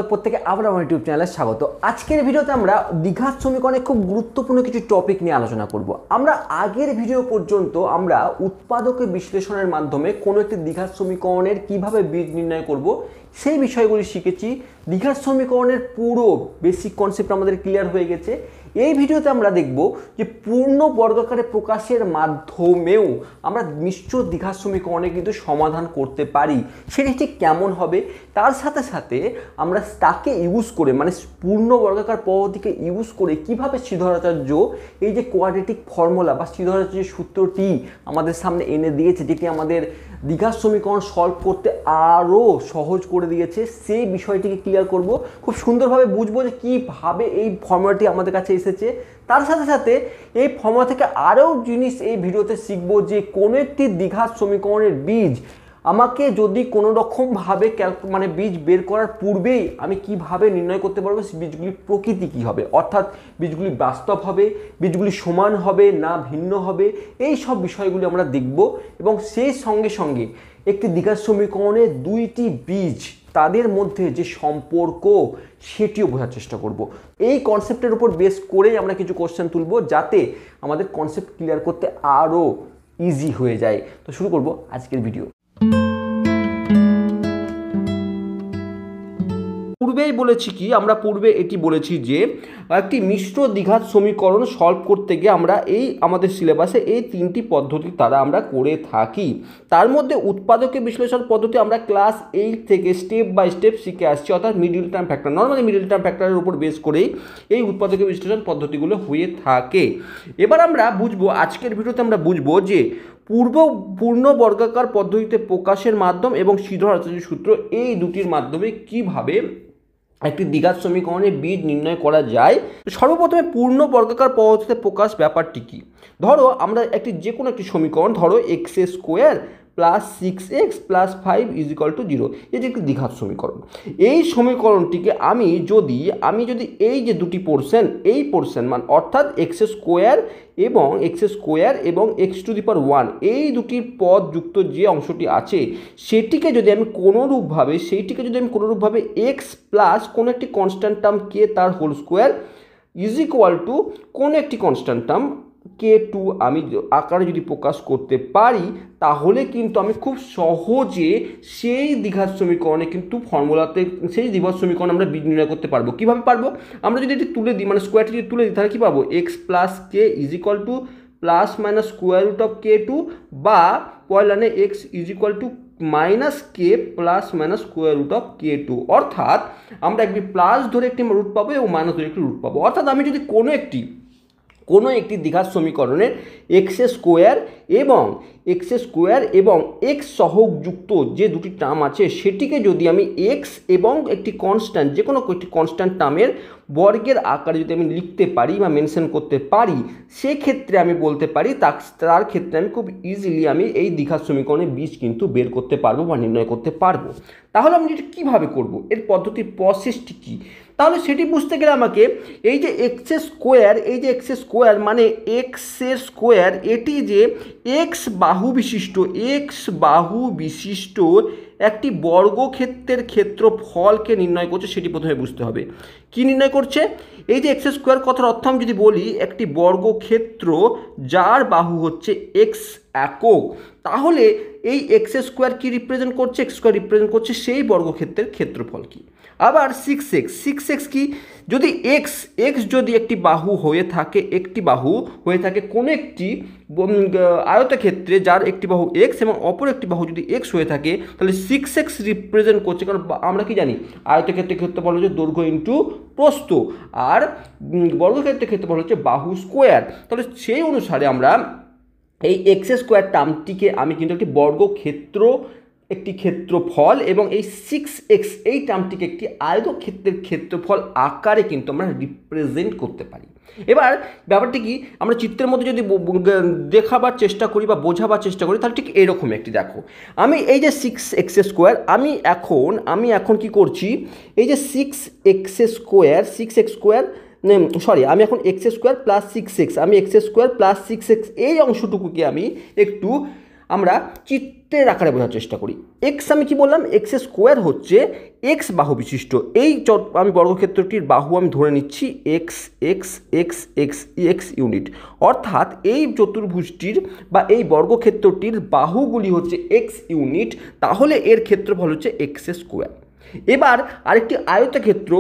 প্রত্যেকে আবার আমার ইউটিউব চ্যানেলে স্বাগত। আজকের ভিডিওতে আমরা দ্বিঘাত সমীকরণে খুব গুরুত্বপূর্ণ কিছু টপিক নিয়ে আলোচনা করব। আমরা আগের ভিডিও পর্যন্ত আমরা উৎপাদকে বিশ্লেষণের মাধ্যমে কোনো একটি দ্বিঘাত সমীকরণের কিভাবে বীজ নির্ণয় করব সেই বিষয়গুলি শিখেছি। দ্বিঘাত সমীকরণের পুরো বেসিক কনসেপ্ট আমাদের ক্লিয়ার হয়ে গেছে। এই ভিডিওতে আমরা দেখব যে পূর্ণ বর্গাকারে প্রকাশের মাধ্যমেও আমরা মিশ্র দ্বিঘাত সমীকরণে কিন্তু সমাধান করতে পারি। সেটি ঠিক কেমন হবে, তার সাথে সাথে আমরা তাকে ইউজ করে মানে পূর্ণ বর্গাকার পদ্ধতিকে ইউজ করে কিভাবে শ্রীধরাচার্য এই যে কোয়াড্রেটিক ফর্মুলা বা শ্রীধরাচার্য সূত্রটি আমাদের সামনে এনে দিয়েছে, যেটি আমাদের দ্বিঘাত সমীকরণ সলভ করতে আরও সহজ করে দিয়েছে, সেই বিষয়টিকে ক্লিয়ার করব। খুব সুন্দরভাবে বুঝবো যে কীভাবে এই ফর্মুলাটি আমাদের কাছে এসেছে। তার সাথে সাথে এই ফর্মুলা থেকে আরও জিনিস এই ভিডিওতে শিখবো যে কোনো একটি দ্বিঘাত সমীকরণের বীজ আমাকে যদি কোনো রকমভাবে মানে বীজ বের করার পূর্বেই আমি কিভাবে নির্ণয় করতে পারবো বীজগুলির প্রকৃতি কী হবে, অর্থাৎ বীজগুলি বাস্তব হবে, বীজগুলি সমান হবে না ভিন্ন হবে, এই সব বিষয়গুলি আমরা দেখব। এবং সেই সঙ্গে সঙ্গে একটি দ্বিঘাত সমীকরণে দুইটি বীজ তাদের মধ্যে যে সম্পর্ক সেটিও বোঝার চেষ্টা করব। এই কনসেপ্টের উপর বেস করেই আমরা কিছু কোশ্চেন তুলব যাতে আমাদের কনসেপ্ট ক্লিয়ার করতে আরও ইজি হয়ে যায়। তো শুরু করব আজকের ভিডিও। পূর্বেই বলেছি কি, আমরা পূর্বে এটি বলেছি যে একটি মিশ্র দ্বিঘাত সমীকরণ সলভ করতে গিয়ে আমরা এই আমাদের সিলেবাসে এই তিনটি পদ্ধতি দ্বারা আমরা করে থাকি। তার মধ্যে উৎপাদকে বিশ্লেষণ পদ্ধতি আমরা ক্লাস 8 থেকে স্টেপ বাই স্টেপ শিখে আসছি, অর্থাৎ middle term factor. Normally middle term ফ্যাক্টরের উপর বেস করেই এই উৎপাদকে বিশ্লেষণ পদ্ধতিগুলো হয়ে থাকে। এবার আমরা বুঝবো, আজকের ভিডিওতে আমরা বুঝবো যে পূর্ণ বর্গাকার পদ্ধতিতে প্রকাশের মাধ্যম এবং শ্রীধরাচার্য সূত্র এই দুটির মাধ্যমে কিভাবে একটি দ্বিঘাত সমীকরণের বীজ নির্ণয় করা যায়। সর্বপ্রথমে পূর্ণ বর্গাকার পদ্ধতিতে প্রকাশ ব্যাপারটি কি। ধরো আমরা যে কোনো একটি সমীকরণ, ধরো x square plus 6x plus 5 = 0, এটি একটি দ্বিঘাত সমীকরণ। এই সমীকরণটিকে আমি যদি এই যে দুটি পোর্শন, এই পোর্শন মান অর্থাৎ এক্স স্কোয়ার এবং x⁴ এই দুটির পদ যুক্ত যে অংশটি আছে সেইটিকে যদি আমি কোনোরূপভাবে এক্স প্লাস কোনো একটি কনস্ট্যান্ট টার্ম কে তার হোল স্কোয়ার = কোনো একটি কনস্ট্যান্ট টার্ম k2 আমি আকারে যদি প্রকাশ করতে পারি, তাহলে কিন্তু আমি খুব সহজে সেই দ্বিঘাত সমীকরণে কিন্তু সেই দ্বিঘাত সমীকরণ আমরা বীজ নির্ণয় করতে পারবো। কীভাবে পারবো? আমরা যদি এটি তুলে দিই, মানে স্কোয়ারটি যদি তুলে দিই, তাহলে কী পাবো? x প্লাস কে = প্লাস মাইনাস √k2 বা পয়লানে x minus k plus minus √k2, অর্থাৎ আমরা একটি প্লাস ধরে একটি রুট পাবো এবং মাইনাস ধরে একটি রুট পাবো। অর্থাৎ আমি যদি কোনো একটি দ্বিঘাত সমীকরণের এক্স স্কোয়ার এবং এক্স সহগযুক্ত যে দুটি টার্ম আছে সেটিকে যদি আমি এক্স এবং একটি কনস্ট্যান্ট, যে কোনো একটি কনস্ট্যান্ট টার্মের বর্গের আকারে যদি আমি লিখতে পারি বা মেনশন করতে পারি, সেক্ষেত্রে আমি বলতে পারি তার ক্ষেত্রে আমি খুব ইজিলি আমি এই দ্বিঘাত সমীকরণের বীজ কিন্তু বের করতে পারবো বা নির্ণয় করতে পারবো। তাহলে আমি যেটা কীভাবে করবো, এর পদ্ধতির প্রসেসটি কী, তাহলে সেটি বুঝতে গেলে আমাকে এই যে এক্স স্কোয়ার মানে এক্সের স্কোয়ার, এটি যে এক্স বাহু বিশিষ্ট একটি বর্গক্ষেত্রের ক্ষেত্রফলকে নির্ণয় করছে, সেটি প্রথমে বুঝতে হবে। কি নির্ণয় করছে? এই যে এক্স স্কোয়ার কথার অর্থ আমি যদি বলি একটি বর্গক্ষেত্র যার বাহু হচ্ছে এক্স একক, তাহলে এই এক্স স্কোয়ার কি রিপ্রেজেন্ট করছে? এক্স স্কোয়ার রিপ্রেজেন্ট করছে সেই বর্গক্ষেত্রের ক্ষেত্রফল কি। আবার 6x কি, যদি এক্স যদি একটি বাহু হয়ে থাকে কোনো একটি আয়তক্ষেত্রে যার একটি বাহু এক্স এবং অপর একটি বাহু যদি এক্স হয়ে থাকে, তাহলে 6x রিপ্রেজেন্ট করছে, কারণ আমরা কি জানি আয়তক্ষেত্রের ক্ষেত্রফল হচ্ছে দৈর্ঘ্য ইন্টু প্রস্থ, আর বর্গক্ষেত্রের ক্ষেত্রফল হচ্ছে বাহু স্কোয়ার। তাহলে সেই অনুসারে আমরা এই এক্স স্কোয়ার টার্মটিকে আমি কিন্তু একটি ক্ষেত্রফল এবং এই 6x এই টার্মটিকে একটি আয়তক্ষেত্রের ক্ষেত্রফল আকারে কিন্তু আমরা রিপ্রেজেন্ট করতে পারি। এবার ব্যাপারটি কি, আমরা চিত্রের মধ্যে যদি দেখাবার চেষ্টা করি বা বোঝাবার চেষ্টা করি, তাহলে ঠিক এরকম একটি দেখো, আমি এই যে 6x স্কোয়ার আমি এখন কি করছি, এই যে 6x স্কোয়ার আমি এখন x স্কোয়ার প্লাস 6x এই অংশটুকুকে আমি একটু আমরা চিত্রের আকারে বোঝার চেষ্টা করি। এক্স আমি কি বললাম, এক্স স্কোয়ার হচ্ছে এক্স বাহু বিশিষ্ট এই আমি বর্গক্ষেত্রটির বাহু আমি ধরে নিচ্ছি x x x x x unit, অর্থাৎ এই চতুর্ভুজটির বা এই বর্গক্ষেত্রটির বাহুগুলি হচ্ছে এক্স ইউনিট, তাহলে এর ক্ষেত্রফল হচ্ছে এক্স স্কোয়ার। এবার আরেকটি আয়তক্ষেত্র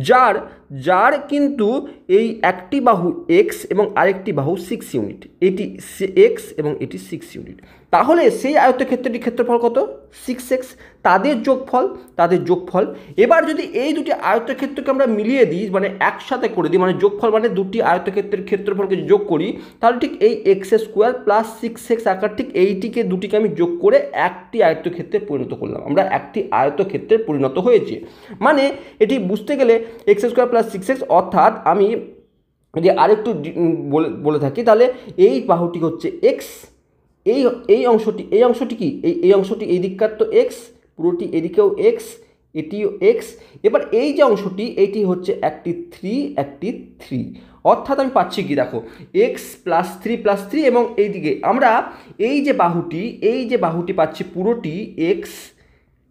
যার যার কিন্তু এই একটি বাহু এক্স এবং আরেকটি বাহু 6 ইউনিট, এটি এক্স এবং এটি 6 ইউনিট, তাহলে সেই আয়তক্ষেত্রটির ক্ষেত্রফল কত, 6x, তাদের যোগফল। এবার যদি এই দুটি আয়তক্ষেত্রকে আমরা মিলিয়ে দিই, মানে একসাথে করে দিই, মানে যোগফল মানে দুটি আয়তক্ষেত্রের ক্ষেত্রফলকে যোগ করি, তাহলে ঠিক এই এক্স স্কোয়ার প্লাস 6x আকার ঠিক এইটিকে দুটিকে আমি যোগ করে একটি আয়তক্ষেত্রে পরিণত করলাম, আমরা একটি আয়তক্ষেত্রে পরিণত হয়েছে। মানে এটি বুঝতে গেলে এক্স স্কোয়ার প্লাস 6x, অর্থাৎ আমি যদি আরেকটু বলে থাকি তাহলে এই বাহুটি হচ্ছে এক্স, এই অংশটি কি এই অংশটি এই দিককার তো এক্স, পুরোটি এদিকেও এক্স, এটিও এক্স। এবার এই যে অংশটি এইটি হচ্ছে একটি 3, অর্থাৎ আমি পাচ্ছি কি দেখো এক্স প্লাস 3 এবং এইদিকে আমরা এই যে বাহুটি পাচ্ছি পুরোটি এক্স,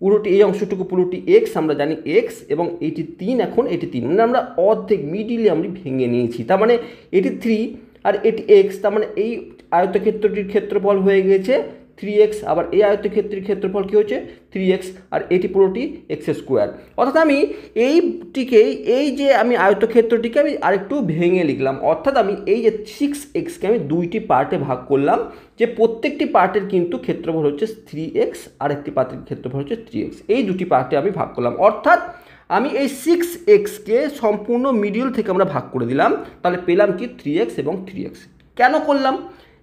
পুরোটি এই অংশটুকু পুরোটি এক্স, আমরা জানি এক্স, এবং এটি 3, এখন এটি 3, মানে আমরা অর্ধেক মিডিলে আমরা ভেঙে নিয়েছি, তার মানে এটি 3 আর এটি এক্স, তার মানে এই আয়তক্ষেত্রটির ক্ষেত্রফল হয়ে গেছে 3x, আবার এই আয়তক্ষেত্রের ক্ষেত্রফল কী হচ্ছে 3x, আর এটি পুরোটি এক্স স্কোয়ার। অর্থাৎ আমি এই যে আমি আয়তক্ষেত্রটিকে আমি আরেকটু ভেঙে লিখলাম, অর্থাৎ আমি এই যে 6xকে আমি দুইটি পার্টে ভাগ করলাম, যে প্রত্যেকটি পার্টের কিন্তু ক্ষেত্রফল হচ্ছে 3x, আর একটি পার্টের ক্ষেত্রফল হচ্ছে 3x, এই দুটি পার্টে আমি ভাগ করলাম, অর্থাৎ আমি এই 6xকে সম্পূর্ণ মিডিল থেকে আমরা ভাগ করে দিলাম, তাহলে পেলাম কি 3x এবং 3x। কেন করলাম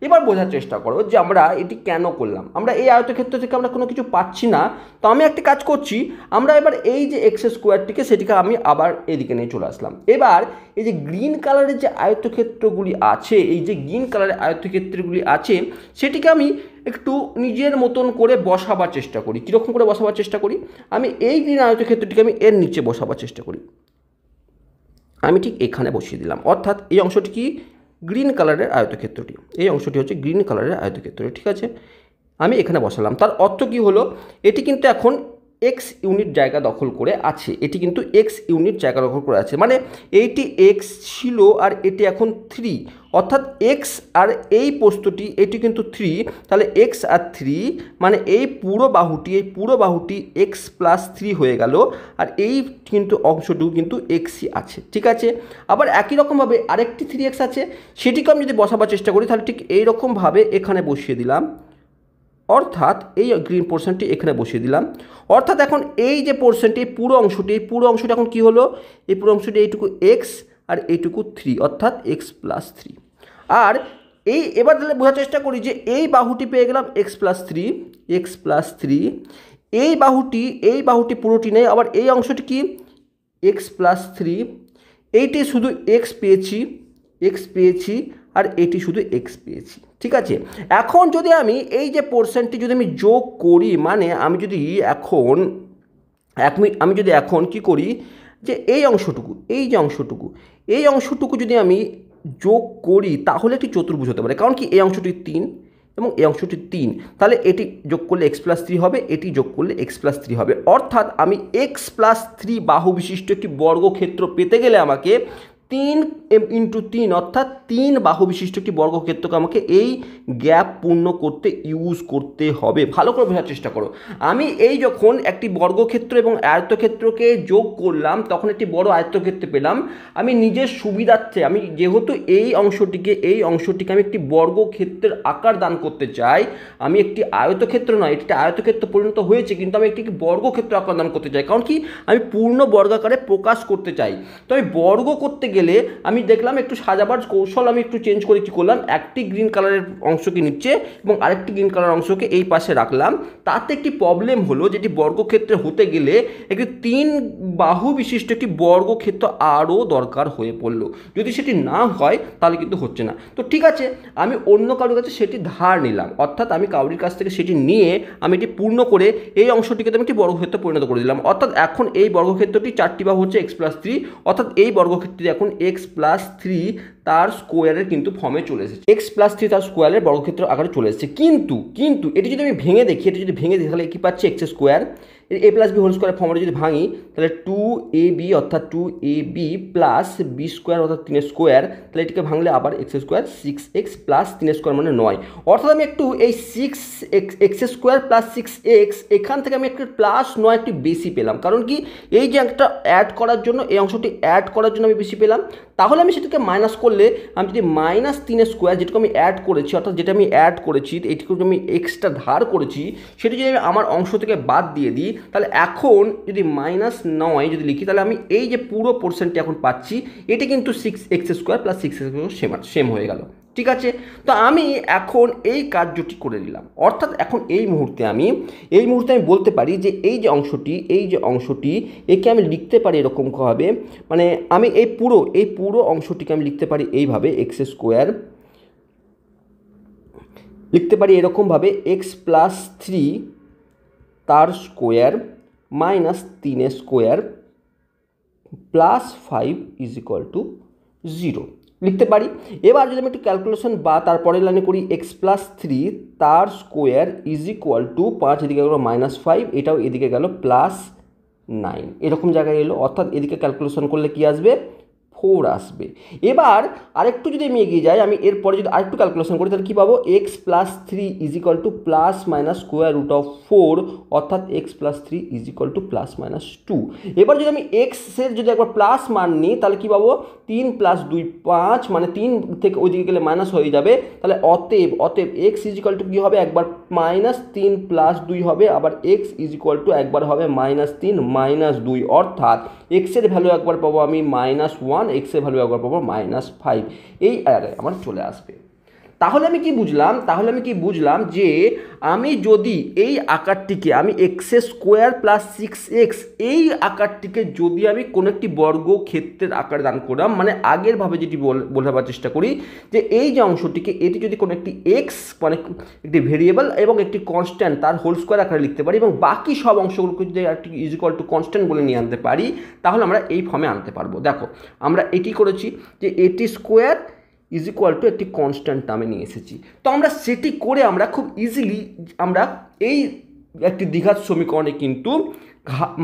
এবার বোঝার চেষ্টা করো যে আমরা এটি কেন করলাম। আমরা এই আয়তক্ষেত্র থেকে আমরা কোনো কিছু পাচ্ছি না, তো আমি একটা কাজ করছি, আমরা এবার এই যে এক্স স্কোয়ারটিকে সেটিকে আমি আবার এদিকে নিয়ে চলে আসলাম। এবার এই যে গ্রিন কালারের যে আয়তক্ষেত্রগুলি আছে, এই যে গ্রিন কালারের আয়তক্ষেত্রগুলি আছে সেটিকে আমি একটু নিজের মতন করে বসাবার চেষ্টা করি। কীরকম করে বসাবার চেষ্টা করি, আমি এই গ্রিন আয়তক্ষেত্রটিকে আমি এর নিচে বসাবার চেষ্টা করি, আমি ঠিক এখানে বসিয়ে দিলাম, অর্থাৎ এই অংশটি কি গ্রিন কালারের আয়তক্ষেত্রটি, এই অংশটি হচ্ছে গ্রিন কালারের আয়তক্ষেত্রটি, ঠিক আছে, আমি এখানে বসালাম। তার অর্থ কী হলো, এটি কিন্তু এখন এক্স ইউনিট জায়গা দখল করে আছে, এটি কিন্তু এক্স ইউনিট জায়গা দখল করে আছে, মানে এইটি এক্স ছিল আর এটি এখন 3, অর্থাৎ এক্স আর এই প্রস্থটি এটি কিন্তু 3, তাহলে এক্স আর 3 মানে এই পুরো বাহুটি এক্স প্লাস 3 হয়ে গেল, আর এই কিন্তু অংশটুকু কিন্তু এক্সই আছে, ঠিক আছে। আবার একই রকমভাবে আরেকটি 3x আছে, সেটিকে আমি যদি বসাবার চেষ্টা করি তাহলে ঠিক এইরকমভাবে এখানে বসিয়ে দিলাম, অর্থাৎ এই গ্রিন পোর্শনটি এখানে বসিয়ে দিলাম, অর্থাৎ এখন এই যে পোর্শনটি পুরো অংশটি এখন কি হলো, এই পুরো অংশটি এইটুকু এক্স আর এইটুকু 3, অর্থাৎ এক্স প্লাস 3। আর এই এবার তাহলে বোঝার চেষ্টা করি যে এই বাহুটি পেয়ে গেলাম এক্স প্লাস 3, এই বাহুটি পুরোটি নেই, আবার এই অংশটি কি এক্স প্লাস 3, এইটি শুধু এক্স পেয়েছি আর এটি শুধু এক্স পেয়েছি, ঠিক আছে। এখন যদি আমি এই যে পোর্শনটি যদি আমি যোগ করি, মানে আমি যদি এখন কি করি যে এই অংশটুকু যদি আমি যোগ করি তাহলে একটি চতুর্ভুজ হতে পারে, কারণ কি এই অংশটি 3 এবং এই অংশটি 3, তাহলে এটি যোগ করলে এক্স প্লাস 3 হবে, এটি যোগ করলে এক্স প্লাস 3 হবে, অর্থাৎ আমি এক্স প্লাস 3 বাহু বিশিষ্ট একটি বর্গক্ষেত্র পেতে গেলে আমাকে 3 × 3 অর্থাৎ 3 বাহু বিশিষ্ট একটি বর্গক্ষেত্রকে আমাকে এই গ্যাপ পূর্ণ করতে ইউজ করতে হবে। ভালো করে বোঝার চেষ্টা করো, আমি এই যখন একটি বর্গক্ষেত্র এবং আয়তক্ষেত্রকে যোগ করলাম তখন একটি বড় আয়তক্ষেত্র পেলাম, আমি নিজের সুবিধার্থে আমি যেহেতু এই অংশটিকে আমি একটি বর্গক্ষেত্রের আকার দান করতে চাই, আমি একটি আয়তক্ষেত্র নয়, এটি আয়তক্ষেত্র পরিণত হয়েছে কিন্তু আমি একটি বর্গক্ষেত্র আকার দান করতে চাই, কারণ কি আমি পূর্ণ বর্গাকারে প্রকাশ করতে চাই। তো আমি বর্গ করতে গেলে আমি দেখলাম একটু সাজাবার কৌশল আমি একটু চেঞ্জ করে কি করলাম, একটি গ্রিন কালারের অংশকে নিচে এবং আরেকটি গ্রিন কালার অংশকে এই পাশে রাখলাম। তাতে একটি প্রবলেম হলো যেটি বর্গক্ষেত্রে হতে গেলে একটি 3 বাহু বিশিষ্ট একটি বর্গক্ষেত্র আরও দরকার হয়ে পড়লো, যদি সেটি না হয় তাহলে কিন্তু হচ্ছে না। তো ঠিক আছে, আমি অন্য কারোর কাছে সেটি ধার নিলাম, অর্থাৎ আমি কারোর কাছ থেকে সেটি নিয়ে আমি এটি পূর্ণ করে এই অংশটিকে আমি একটি বর্গক্ষেত্রে পরিণত করে দিলাম, অর্থাৎ এখন এই বর্গক্ষেত্রটি 4টি বাহু হচ্ছে এক্স প্লাস 3, অর্থাৎ এই বর্গক্ষেত্রটি এখন এক্স প্লাস থ্রি তার স্কোয়ারের কিন্তু ফর্মে চলে এসেছে, এক্স প্লাস থ্রি তার স্কোয়ারের বর্গক্ষেত্র আকারে চলে এসেছে। কিন্তু এটি যদি আমি ভেঙে দেখি, এটি যদি ভেঙে দেখি তাহলে কি পাচ্ছি, এক্স স্কোয়ার এ প্লাস বি হোল স্কোয়ারের ফর্মটা যদি ভাঙি তাহলে 2ab অর্থাৎ 2ab প্লাস বি স্কোয়ার অর্থাৎ 3 স্কোয়ার, তাহলে এটিকে ভাঙলে আবার x square 6x plus 3 square মানে 9। অর্থাৎ আমি একটু এই 6x স্কোয়ার প্লাস 6x এখান থেকে আমি একটু প্লাস 9 একটু বেশি পেলাম, কারণ কি এই যে একটা অ্যাড করার জন্য, এই অংশটি অ্যাড করার জন্য আমি বেশি পেলাম। তাহলে আমি সেটাকে মাইনাস করলে আমি যদি মাইনাস 3 স্কোয়ার যেটুকু আমি অ্যাড করেছি, অর্থাৎ যেটা আমি অ্যাড করেছি এটুকু আমি এক্সট্রা ধার করেছি, সেটা যদি আমি আমার অংশ থেকে বাদ দিয়ে দিই, তাহলে এখন যদি -9 যদি লিখি তাহলে আমি এই যে পুরো পোর্শনটি এখন পাচ্ছি এটি কিন্তু 6x square plus 6x same হয়ে গেল। ঠিক আছে, তো আমি এখন এই কার্যটি করে নিলাম, অর্থাৎ এখন এই মুহূর্তে আমি বলতে পারি যে এই যে অংশটি একে আমি লিখতে পারি এরকমভাবে, মানে আমি এই পুরো অংশটিকে আমি লিখতে পারি এইভাবে, এক্স স্কোয়ার লিখতে পারি এরকমভাবে, এক্স প্লাস থ্রি তার square minus 3 square plus 5 is equal to 0 লিখতে পারি। এবার যদি আমি একটু ক্যালকুলেশন বা তারপরের লাইনে করি, এক্স প্লাস থ্রি তার স্কোয়ার ইজ ইকুয়াল টু 5 এদিকে গেল -5, এটাও এদিকে গেল +9, এরকম জায়গায় এলো, অর্থাৎ এদিকে ক্যালকুলেশন করলে কি আসবে, 4 আসবে। এবার আরেকটু যদি আমি এগিয়ে যাই, আমি এরপরে যদি আরেকটু ক্যালকুলেশন করি তাহলে কী পাবো, x plus three is equal to plus minus square root of 4, অর্থাৎ x plus three is equal to plus minus 2। এবার যদি আমি এক্সের যদি একবার প্লাস মান নিই তাহলে কী পাবো, 3 + 2 5, মানে 3 থেকে ওইদিকে গেলে মাইনাস হয়ে যাবে, তাহলে অতএব এক্স ইজ ইকুয়াল টু কী হবে, একবার -3 + 2 হবে, আবার এক্স ইজ ইকুয়াল টু একবার হবে -3 - 2, অর্থাৎ এক্সের ভ্যালু একবার পাবো আমি -1, এক্সের ভ্যালু একবার পাবো -5, এই আকারে আমার চলে আসবে। তাহলে আমি কি বুঝলাম যে আমি যদি এই আকারটিকে আমি এক্স স্কোয়ার প্লাস 6x এই আকারটিকে যদি আমি কোনো একটি বর্গক্ষেত্রের আকারে দান করলাম, মানে আগেরভাবে যেটি বোঝাবার চেষ্টা করি যে এই যে অংশটিকে এটি যদি কোনো একটি এক্স মানে একটি ভেরিয়েবল এবং একটি কনস্ট্যান্ট তার হোল স্কোয়ার আকারে লিখতে পারি এবং বাকি সব অংশগুলোকে যদি একটি ইজ ইকুয়াল টু কনস্ট্যান্ট বলে নিয়ে আনতে পারি, তাহলে আমরা এই ফর্মে আনতে পারবো। দেখো আমরা এটি করেছি যে এটি স্কোয়ার ইজ ইকুয়াল টু একটি কনস্ট্যান্ট টার্মে নিয়ে এসেছি, তো আমরা সেটি করে আমরা খুব ইজিলি আমরা এই একটি দ্বিঘাত সমীকরণে কিন্তু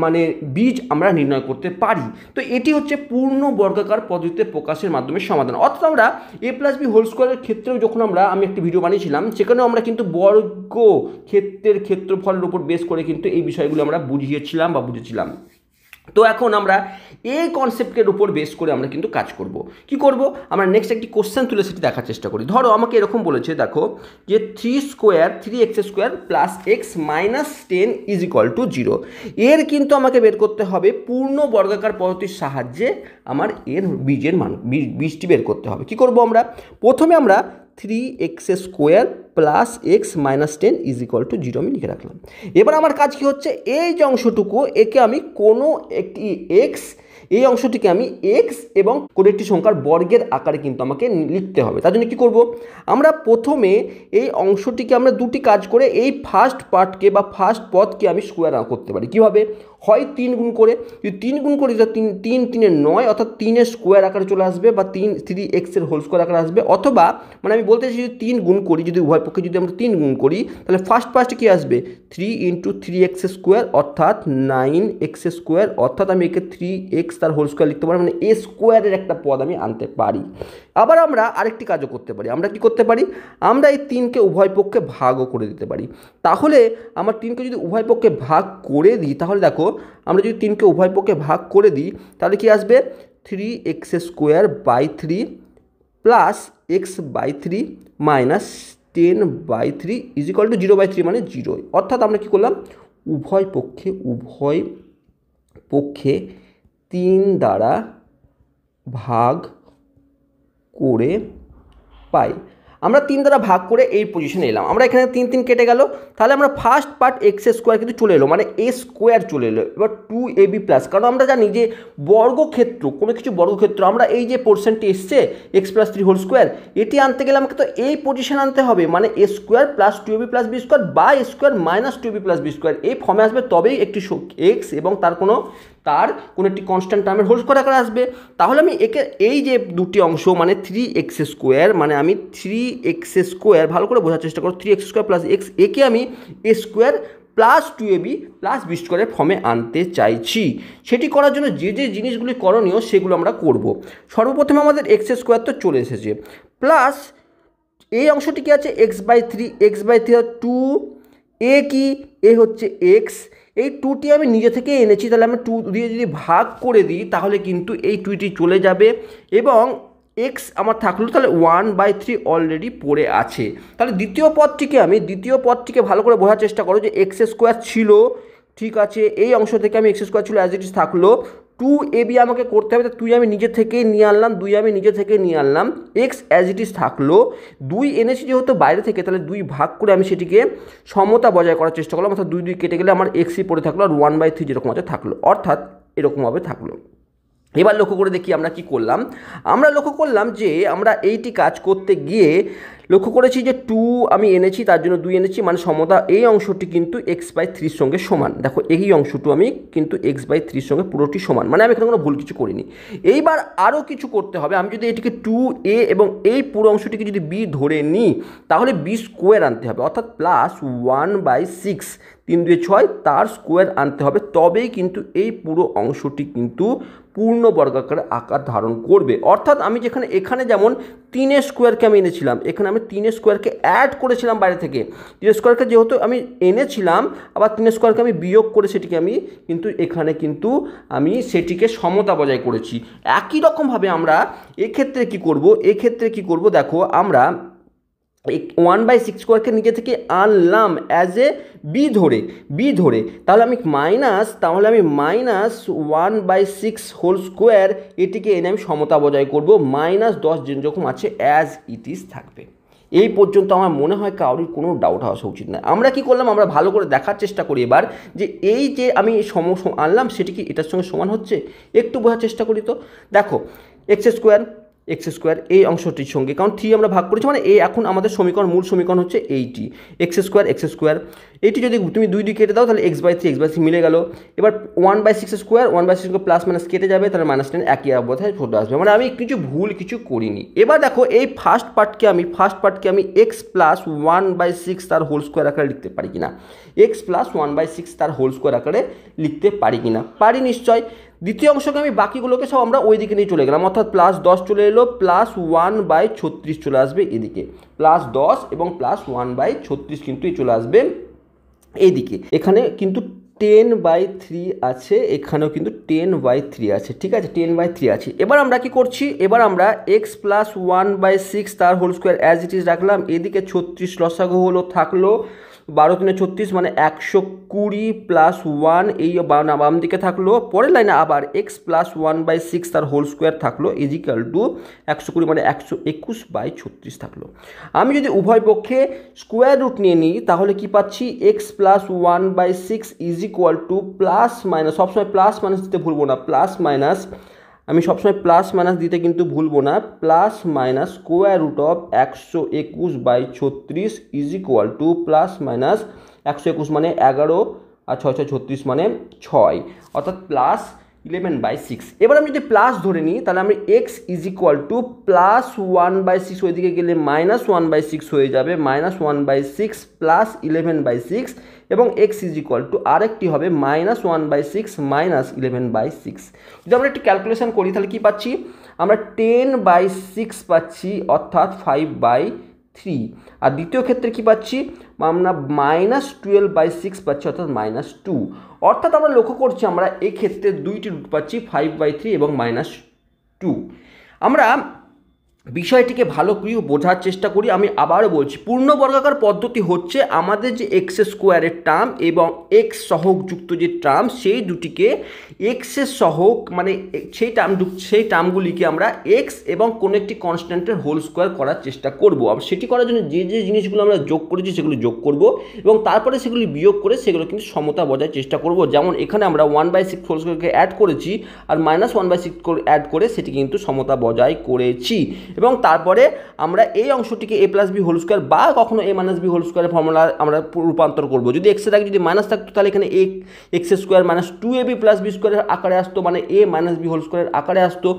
মানে বীজ আমরা নির্ণয় করতে পারি। তো এটি হচ্ছে পূর্ণ বর্গাকার পদ্ধতিতে প্রকাশের মাধ্যমে সমাধান। অর্থাৎ আমরা a + b হোল স্কোয়ারের ক্ষেত্রেও যখন আমি একটি ভিডিও বানিয়েছিলাম, সেখানেও আমরা কিন্তু বর্গক্ষেত্রের ক্ষেত্রফলের উপর বেস করে কিন্তু এই বিষয়গুলো আমরা বুঝেছিলাম। তো এখন আমরা এই কনসেপ্টের উপর বেস করে আমরা কিন্তু কাজ করব। কি করব, আমরা নেক্সট একটি কোশ্চেন তুলে সেটি দেখার চেষ্টা করি। ধরো আমাকে এরকম বলেছে, দেখো যে 3x² plus x minus 10 is equal to 0, এর কিন্তু আমাকে বের করতে হবে পূর্ণ বর্গাকার পদ্ধতির সাহায্যে আমার এর বীজটি বের করতে হবে। কি করব, আমরা প্রথমে আমরা 3x² plus x minus 10 is equal to 0 আমি লিখে রাখলাম। এবার আমার কাজ কি হচ্ছে, এই যে অংশটুকু একে আমি কোনো একটি x, এই অংশটিকে আমি x এবং কোনো একটি সংখ্যার বর্গের আকারে কিন্তু আমাকে লিখতে হবে। তার জন্য কী করব, আমরা প্রথমে এই অংশটিকে আমরা দুটি কাজ করে এই ফার্স্ট পার্টকে বা ফার্স্ট পদকে আমি স্কোয়ার করতে পারি। কীভাবে, হয় 3 গুণ করে, যদি 3 গুণ করি তাহলে 3 3 9, অর্থাৎ 3 স্কোয়ার আকারে চলে আসবে বা 3x হোল স্কোয়ার আকারে আসবে, অথবা মানে আমি বলতে চাইছি যদি 3 গুণ করি, যদি উভয় পক্ষে যদি আমরা 3 গুণ করি তাহলে ফার্স্ট পার্টে কী আসবে, 3 × 3x² অর্থাৎ 9x², অর্থাৎ আমি একে 3x তার হোল স্কোয়ার লিখতে পারি, মানে a স্কোয়ারের একটা পদ আমি আনতে পারি। আবার আমরা আরেকটি কাজও করতে পারি, আমরা কি করতে পারি, আমরা এই 3কে উভয় পক্ষে ভাগও করে দিতে পারি। তাহলে আমার 3কে যদি উভয় পক্ষে ভাগ করে দিই, তাহলে দেখো আমরা যদি 3কে উভয় পক্ষে ভাগ করে দিই তাহলে কি আসবে, 3x²/3 plus x/3 minus 10/3 is equal two 0/3 মানে 0, অর্থাৎ আমরা কি করলাম, উভয় পক্ষে 3 দ্বারা ভাগ করে পাই। আমরা 3 দ্বারা ভাগ করে এই পজিশনে এলাম, আমরা এখানে 3 3 কেটে গেল, তাহলে আমরা ফার্স্ট পার্ট x² কিন্তু চলে এলো, মানে a স্কোয়ার চলে এলো। এবার 2ab প্লাস, কারণ আমরা জানি যে বর্গক্ষেত্র, কোনো কিছু বর্গক্ষেত্র আমরা এই যে পোর্শনটি এসছে x + 3 হোল স্কোয়ার, এটি আনতে গেলে আমাকে তো এই পজিশন আনতে হবে, মানে a² + 2ab + b² বা a² - 2ab + b², এই ফর্মে আসবে, তবেই একটি x এবং তার কোনো তার কোনো একটি কনস্ট্যান্ট টার্মের হোল স্কোয়ার আকারে আসবে। তাহলে আমি একে এই যে দুটি অংশ মানে 3x² মানে আমি 3x², ভালো করে বোঝার চেষ্টা করো, 3x² প্লাস এক্স, একে আমি a² plus 2ab plus b² ফর্মে আনতে চাইছি। সেটি করার জন্য যে যে জিনিসগুলি করণীয় সেগুলো আমরা করব। সর্বপ্রথমে আমাদের x² তো চলে এসেছে, প্লাস এই অংশটি কি আছে x/3, x/3 2, এ কি, এ হচ্ছে x, এই 2টি আমি নিজে থেকে এনেছি, তাহলে আমি 2 দিয়ে যদি ভাগ করে দিই তাহলে কিন্তু এই 2টি চলে যাবে এবং x আমার থাকলো তাহলে 1/3 অলরেডি পড়ে আছে। তাহলে দ্বিতীয় পদটিকে ভালো করে বোঝার চেষ্টা করো যে x² ছিল, ঠিক আছে, এই অংশ থেকে আমি x² ছিল অ্যাজ ইট ইজ থাকলো, 2ab আমাকে করতে হবে, তো 2 আমি নিজে থেকেই নিয়ে আনলাম, 2 আমি নিজে থেকে নিয়ে আনলাম, x অ্যাজ ইট ইজ থাকলো, 2 এনেছি যেহেতু বাইরে থেকে, তাহলে 2 ভাগ করে আমি সেটিকে সমতা বজায় করার চেষ্টা করলাম, অর্থাৎ 2 কেটে গেলে আমার xই পড়ে থাকলো আর 1/3 যেরকম আছে থাকলো, অর্থাৎ এরকমভাবে থাকলো। এবার লক্ষ্য করে দেখি আমরা কি করলাম। আমরা লক্ষ্য করলাম যে আমরা এইটি কাজ করতে গিয়ে লক্ষ্য করেছি যে 2 আমি এনেছি, তার জন্য 2 এনেছি, মানে সমতা এই অংশটি কিন্তু x/3 সঙ্গে সমান। দেখো এই অংশটু আমি কিন্তু x/3 সঙ্গে পুরোটি সমান, মানে আমি এখানে কোনো ভুল কিছু করিনি। এইবার আরও কিছু করতে হবে, আমি যদি এটিকে 2a এবং এই পুরো অংশটিকে যদি b ধরে নিই তাহলে b² আনতে হবে, অর্থাৎ প্লাস 1/6, 3 2 6 তার স্কোয়ার আনতে হবে, তবেই কিন্তু এই পুরো অংশটি কিন্তু পূর্ণ বর্গাকারে আকার ধারণ করবে। অর্থাৎ আমি এখানে যেমন 3a² আমি এনেছিলাম, এখানে আমি 3a² অ্যাড করেছিলাম বাইরে থেকে, 3a² যেহেতু আমি এনেছিলাম, আবার 3a² আমি বিয়োগ করে সেটিকে আমি কিন্তু এখানে কিন্তু আমি সেটিকে সমতা বজায় করেছি। একই রকমভাবে আমরা এক্ষেত্রে কি করব, দেখো আমরা 1/6² নিজে থেকে আনলাম অ্যাজ এ বি ধরে, তাহলে আমি -1/6 হোল স্কোয়ার এটিকে এনে আমি সমতা বজায় করব, -10 যেরকম আছে অ্যাজ ইট ইজ থাকবে। এই পর্যন্ত আমার মনে হয় কারোর কোনো ডাউট আসা উচিত নয়। আমরা কি করলাম, আমরা ভালো করে দেখার চেষ্টা করি এবার যে এই যে আমি আনলাম সেটি কি এটার সঙ্গে সমান হচ্ছে, একটু বোঝার চেষ্টা করি। তো দেখো x² এই অংশটির সঙ্গে, কারণ 3 আমরা ভাগ করেছি, মানে এই এখন আমাদের মূল সমীকরণ হচ্ছে এইটি x² এটি যদি তুমি 2 কেটে দাও তাহলে x/3 মিলে গেল। এবার 1/6² প্লাস মাইনাস কেটে যাবে, তাহলে -10 একই অবস্থায় চলে আসবে, মানে আমি ভুল কিছু করিনি। এবার দেখো এই ফার্স্ট পার্টকে আমি x প্লাস 1/6 তার হোল স্কোয়ার আকারে লিখতে পারি কিনা, x প্লাস 1/6 তার হোল স্কোয়ার আকারে লিখতে পারি কিনা, পারি নিশ্চয়। দ্বিতীয় অংশকে আমি বাকিগুলোকে সব আমরা ওই দিকে নিয়ে চলে গেলাম, অর্থাৎ +10 চলে এলো, +1/36 চলে আসবে এদিকে, +10 এবং +1/36 কিন্তু চলে আসবে এইদিকে। এখানে কিন্তু 10/3 আছে, এখানেও কিন্তু 10/3 আছে, ঠিক আছে, 10/3 আছে। এবার আমরা কি করছি, এবার আমরা x প্লাস 1/6 তার whole square as it is রাখলাম, এদিকে 36 লসাগু হলো, থাকলো 12 3 36 মানে 120 প্লাস 1 এই বাম দিকে থাকলো, পরের লাইনে আবার x প্লাস 1/6 তার হোল স্কোয়ার থাকলো ইজিক্যাল টু 120 মানে 121/36 থাকলো। আমি যদি উভয় পক্ষে স্কোয়ার রুট নিয়ে নিই তাহলে কি পাচ্ছি, x plus 1/6 is equal to plus minus, সবসময় প্লাস মাইনাস দিতে ভুলবো না, প্লাস মাইনাস আমি সবসময় প্লাস মাইনাস দিতে কিন্তু ভুলবো না, plus minus square root of 121/36 is equal to plus minus 121 মানে 11 আর 6 6 36 মানে 6, অর্থাৎ প্লাস 11/6। এবার আমি যদি প্লাস ধরে নিই তাহলে আমি x is equal to plus 1/6 ওইদিকে গেলে -1/6 হয়ে যাবে, -1/6 প্লাস 11/6 এবং x ইজ ইকুয়াল টু আরেকটি হবে -1/6 -11/6। যদি আমরা একটু ক্যালকুলেশন করি তাহলে কি পাচ্ছি, আমরা 10/6 পাচ্ছি, অর্থাৎ 5/3। আর দ্বিতীয় ক্ষেত্রে কি পাচ্ছি, আমরা -12/6 পাচ্ছি, অর্থাৎ -2। অর্থাৎ আমরা লক্ষ্য করছি আমরা এক্ষেত্রে দুইটি রুট পাচ্ছি, 5/3 এবং -2। আমরা বিষয়টিকে ভালো করে বোঝার চেষ্টা করি। আমি আবারও বলছি, পূর্ণ বর্গাকার পদ্ধতি হচ্ছে আমাদের যে x² টার্ম এবং x সহগযুক্ত যে টার্ম, সেই দুটিকে x সহগ মানে সেই টার্মগুলিকে আমরা x এবং কোনো একটি কনস্ট্যান্টের হোল স্কোয়ার করার চেষ্টা করব। আর সেটি করার জন্য যে যে জিনিসগুলো আমরা যোগ করেছি সেগুলি যোগ করব এবং তারপরে সেগুলি বিয়োগ করে সেগুলো কিন্তু সমতা বজায় চেষ্টা করব। যেমন এখানে আমরা 1/6 হোল স্কোয়ারকে অ্যাড করেছি আর -1/6 অ্যাড করে সেটি কিন্তু সমতা বজায় করেছি। এবং তারপরে আমরা এই অংশটিকে এ প্লাস বি হোল স্কোয়ার বা কখনো এ মাইনাস বি হোল স্কোয়ারের ফর্মুলা আমরা রূপান্তর করবো। যদি এক্সের আগে যদি মাইনাস থাকতো তাহলে এখানে x square minus 2ab plus B স্কোয়ারের আকারে আসতো, মানে এ মাইনাস বি হোল স্কোয়ারের আকারে আসতো।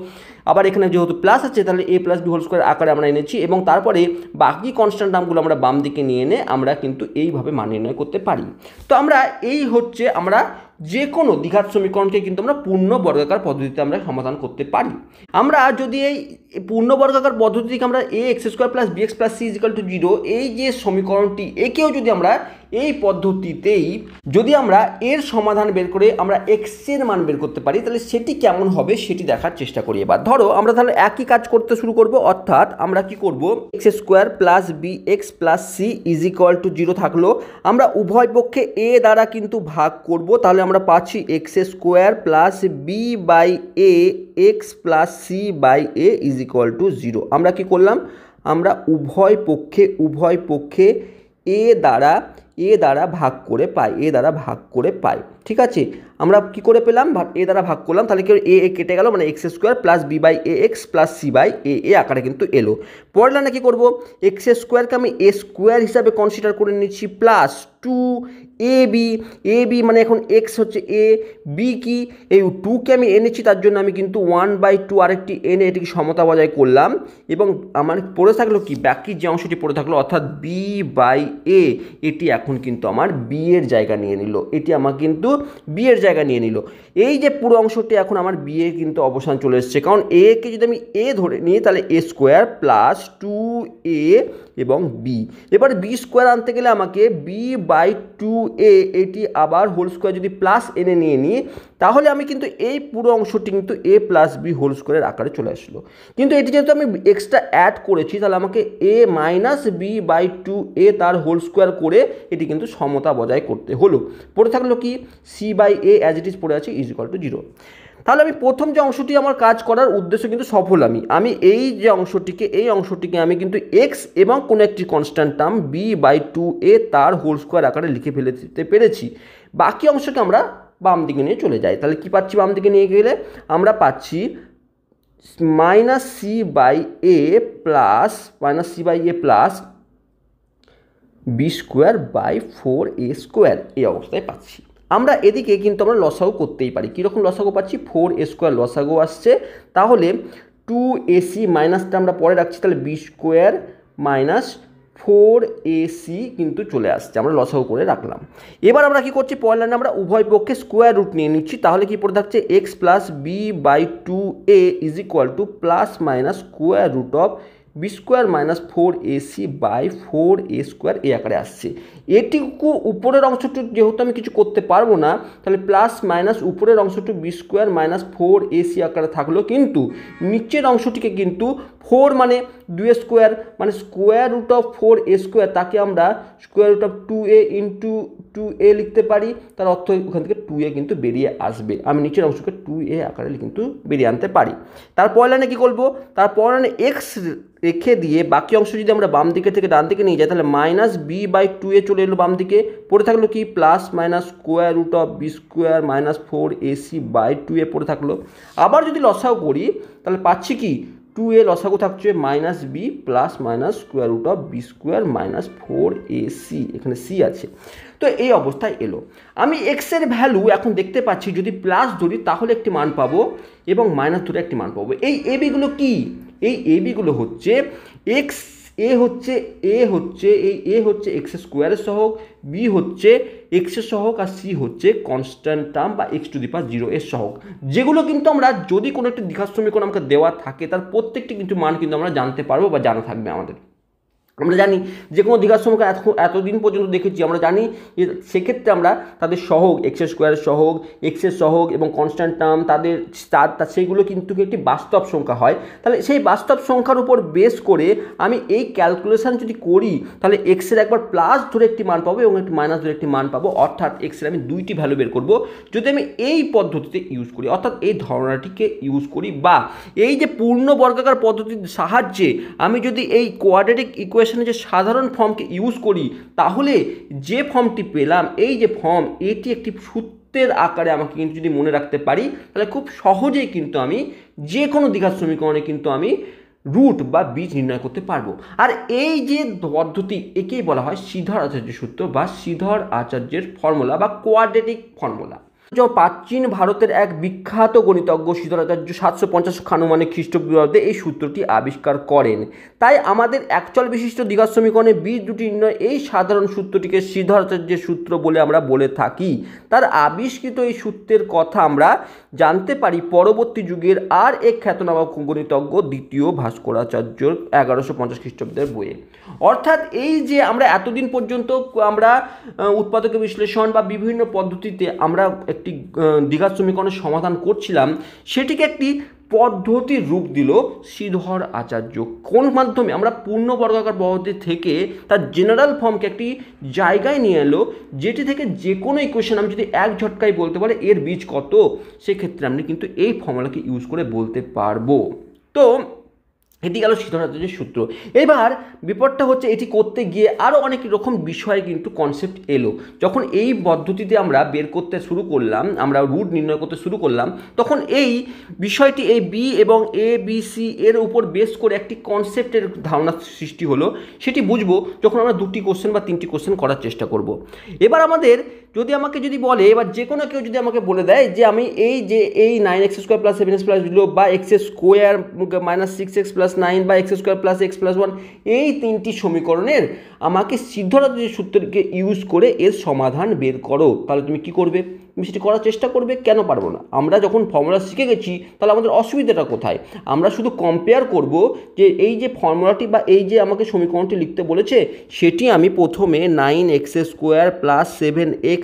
আবার এখানে যেহেতু প্লাস আছে তাহলে A plus B whole square আকারে আমরা এনেছি, এবং তারপরে বাকি কনস্ট্যান্ট টার্মগুলো আমরা বাম দিকে নিয়ে এনে আমরা কিন্তু এইভাবে মান নির্ণয় করতে পারি। তো আমরা এই হচ্ছে আমরা যে কোনো দ্বিঘাত সমীকরণকে কিন্তু আমরা পূর্ণ বর্গাকার পদ্ধতিতে আমরা সমাধান করতে পারি। আমরা যদি এই পূর্ণ বর্গাকার পদ্ধতিকে আমরা a x square plus B x plus C is equal to 0 এই যে সমীকরণটি, একেও যদি আমরা এই পদ্ধতিতেই যদি আমরা এর সমাধান বের করে আমরা এক্স এর মান বের করতে পারি, তাহলে সেটি কেমন হবে সেটি দেখার চেষ্টা করি। এবার ধরো আমরা তাহলে একই কাজ করতে শুরু করব, অর্থাৎ আমরা কি করব, x square plus B x plus C is equal to 0 থাকলো, আমরা উভয় পক্ষে এ দ্বারা কিন্তু ভাগ করব, তাহলে আমরা পাচ্ছি x square plus B by A x plus C by A is equal to 0। আমরা কি করলাম, আমরা উভয় পক্ষে এ দ্বারা ভাগ করে পাই, ঠিক আছে। আমরা কি করে পেলাম, এ দ্বারা ভাগ করলাম, তাহলে কি এ কেটে গেল, মানে x square plus B by A x plus C by a আকারে কিন্তু এলো। পরের লাইনে কি করবো, এক্স স্কোয়ারকে আমি এ স্কোয়ার হিসাবে কনসিডার করে নিচ্ছি প্লাস 2ab মানে এখন এক্স হচ্ছে এ, বি কি এই 2কে আমি এনেছি, তার জন্য আমি কিন্তু 1/2 আরেকটি এনে এটিকে সমতা বজায় করলাম, এবং আমার পড়ে থাকলো কি, বাকি যে অংশটি পড়ে থাকলো অর্থাৎ বি বাই এ, এটি এখন কিন্তু আমার বি এর জায়গা নিয়ে নিল, এই যে পুরো অংশটি এখন আমার বি এ কিন্তু অবসান চলে এসছে, কারণ এ কে যদি আমি এ ধরে নিই তাহলে এ স্কোয়ার প্লাস 2a এবং বি। এবার বি স্কোয়ার আনতে গেলে আমাকে বি বাই 2a এটি আবার হোল স্কোয়ার যদি প্লাস এনে নিয়ে নিই, তাহলে আমি কিন্তু এই পুরো অংশটি কিন্তু এ প্লাস বি হোল স্কোয়ারের আকারে চলে আসলো। কিন্তু এটি যেহেতু আমি এক্সট্রা অ্যাড করেছি, তাহলে আমাকে এ মাইনাস বি বাই 2a তার হোল স্কোয়ার করে এটি কিন্তু সমতা বজায় করতে হলো। পড়ে থাকলো কি, C by A as it is পড়ে আছে ইজ ইকুয়াল টু 0। তাহলে আমি প্রথম যে অংশটি আমার কাজ করার উদ্দেশ্য কিন্তু সফল, আমি এই যে অংশটিকে আমি কিন্তু এক্স এবং কোনো একটি constant term B by 2a তার হোল স্কোয়ার আকারে লিখে ফেলতে পেরেছি। বাকি অংশকে আমরা বাম দিকে নিয়ে চলে যাই, তাহলে কি পাচ্ছি, বাম দিকে নিয়ে গেলে আমরা পাচ্ছি minus C by A plus B square by 4a square, এই অবস্থায় পাচ্ছি। আমরা এদিকে কিন্তু আমরা লসাগু করতেই পারি। কীরকম লসাগু পাচ্ছি, 4a স্কোয়ার লসাগু আসছে, তাহলে 2ac মাইনাসটা আমরা পরে রাখছি, তাহলে বি স্কোয়ার মাইনাস 4ac কিন্তু চলে আসছে, আমরা লসাগু করে রাখলাম। এবার আমরা কি করছি, পরের লাইনে আমরা উভয় পক্ষে স্কোয়ার রুট নিয়ে নিচ্ছি, তাহলে কি পড়ে থাকছে x plus B by 2a is equal to plus minus square root of B square minus 4ac by 4a square এই আকারে আসছে। এটিকু উপরের অংশটুকু যেহেতু আমি কিছু করতে পারবো না, তাহলে প্লাস মাইনাস উপরের অংশটুকু বি স্কোয়ার মাইনাস 4ac আকারে থাকলো, কিন্তু নিচের অংশটিকে কিন্তু 4 মানে 2a স্কোয়ার মানে square root of 4a square, তাকে আমরা square root of 2a into 2a লিখতে পারি, তার অর্থ ওখান থেকে 2a কিন্তু বেরিয়ে আসবে, আমি নিচের অংশকে 2a আকারে কিন্তু বেরিয়ে আনতে পারি। তারপর লাইনে কী করবো, তারপর লাইনে এক্স রেখে দিয়ে বাকি অংশ যদি আমরা বাম দিকে থেকে ডান দিকে নিয়ে যাই, তাহলে মাইনাস বি বাই 2a চলে এলো বাম দিকে, পড়ে থাকলো কি plus minus square root of B square minus 4ac by 2a পড়ে থাকলো। আবার যদি লসাগু করি তাহলে পাচ্ছি কি, 2a লসাগু থাকছে minus B plus minus square root of B square minus 4ac, এখানে সি আছে। তো এই অবস্থায় এলো। আমি এক্সের ভ্যালু এখন দেখতে পাচ্ছি, যদি প্লাস ধরি তাহলে একটি মান পাবো এবং মাইনাস ধরে একটি মান পাবো। এই এবিগুলো কি, এই এবিগুলো হচ্ছে এক্স, এ হচ্ছে এক্স স্কোয়ারের সহগ, বি হচ্ছে এক্সের সহগ, আর সি হচ্ছে কনস্ট্যান্ট টার্ম বা এক্স টু দি পাওয়ার 0 এর সহগ, যেগুলো কিন্তু আমরা যদি কোনো একটি দ্বিঘাত সমীকরণ আমাকে দেওয়া থাকে তার প্রত্যেকটি কিন্তু মান কিন্তু আমরা জানতে পারবো বা জানা থাকবে আমাদের। আমরা জানি যে কোনো দ্বিঘাত সমীকরণ এতদিন পর্যন্ত দেখেছি, আমরা জানি যে সেক্ষেত্রে আমরা তাদের সহগ এক্স স্কোয়ারের সহগ, এক্সের সহগ এবং কনস্ট্যান্ট টার্ম তাদের সেইগুলো কিন্তু একটি বাস্তব সংখ্যা হয়। তাহলে সেই বাস্তব সংখ্যার উপর বেস করে আমি এই ক্যালকুলেশন যদি করি, তাহলে এক্সের একবার প্লাস ধরে একটি মান পাবো এবং একটি মাইনাস ধরে একটি মান পাবো, অর্থাৎ এক্সের আমি দুইটি ভ্যালু বের করবো যদি আমি এই পদ্ধতিতে ইউজ করি, অর্থাৎ এই ধারণাটিকে ইউজ করি, বা এই যে পূর্ণ বর্গাকার পদ্ধতির সাহায্যে আমি যদি এই কোয়াড্রেটিক ইকুয়েশন যে সাধারণ ফর্মকে ইউজ করি, তাহলে যে ফর্মটি পেলাম, এই যে ফর্ম, এটি একটি সূত্রের আকারে আমাকে কিন্তু যদি মনে রাখতে পারি, তাহলে খুব সহজেই কিন্তু আমি যে কোনো দ্বিঘাত সমীকরণে কিন্তু আমি রুট বা বীজ নির্ণয় করতে পারবো। আর এই যে পদ্ধতি একেই বলা হয় শ্রীধর আচার্যের সূত্র বা শ্রীধর আচার্যের ফর্মুলা বা কোয়াড্রেটিক ফর্মুলা। প্রাচীন ভারতের এক বিখ্যাত গণিতজ্ঞ শ্রীধরাচার্য 750 আনুমানিক খ্রিস্টপূর্বাব্দে এই সূত্রটি আবিষ্কার করেন। তাই আমাদের একচল বিশিষ্ট দ্বিঘাত সমীকরণে বীজ দুটি নির্ণয় এই সাধারণ সূত্রটিকে শ্রীধরাচার্যের সূত্র বলে আমরা বলে থাকি। তার আবিষ্কৃত এই সূত্রের কথা আমরা জানতে পারি পরবর্তী যুগের আর এক খ্যাতনামা গণিতজ্ঞ দ্বিতীয় ভাস্করাচার্যর 1150 খ্রিস্টাব্দের বইয়ে। অর্থাৎ এই যে আমরা এতদিন পর্যন্ত আমরা উৎপাদক বিশ্লেষণ বা বিভিন্ন পদ্ধতিতে আমরা একটি দ্বিঘাত সমীকরণের সমাধান করছিলাম, সেটিকে একটি পদ্ধতির রূপ দিল শ্রীধর আচার্য। কোন মাধ্যমে? আমরা পূর্ণ বর্গাকার পদ্ধতি থেকে তার জেনারেল ফর্মকে একটি জায়গায় নিয়ে এলো, যেটি থেকে যে কোনো ইকুয়েশন আমি যদি এক ঝটকায় বলতে পারি এর বীজ কত, সেক্ষেত্রে আমি কিন্তু এই ফর্মুলাকে ইউজ করে বলতে পারবো। তো এটি গেল শ্রীধর আচার্যের সূত্র। এবার বিপদটা হচ্ছে এটি করতে গিয়ে আরও অনেক রকম বিষয়ে কিন্তু কনসেপ্ট এলো। যখন এই পদ্ধতিতে আমরা বের করতে শুরু করলাম, আমরা রুট নির্ণয় করতে শুরু করলাম, তখন এই বিষয়টি এই বি এবং এ বি সি এর উপর বেস করে একটি কনসেপ্টের ধারণা সৃষ্টি হলো। সেটি বুঝবো যখন আমরা 2টি কোশ্চেন বা 3টি কোশ্চেন করার চেষ্টা করব। এবার আমাদের যদি বলে, এবার যে কোনো কেউ যদি আমাকে বলে দেয় যে আমি এই 9x² + 7x + 0 বা x² - 6x + 9 বা x² + x + 1 এই 3টি সমীকরণের আমাকে শ্রীধরাচার্যের সূত্রকে ইউজ করে এর সমাধান বের করো, তাহলে তুমি কি করবে? তুমি সেটি করার চেষ্টা করবে। কেন পারবো না? আমরা যখন ফর্মুলা শিখে গেছি, তাহলে আমাদের অসুবিধাটা কোথায়? আমরা শুধু কম্পেয়ার করব যে এই যে ফর্মুলাটি বা এই যে আমাকে সমীকরণটি লিখতে বলেছে, সেটি আমি প্রথমে 9x² + 7x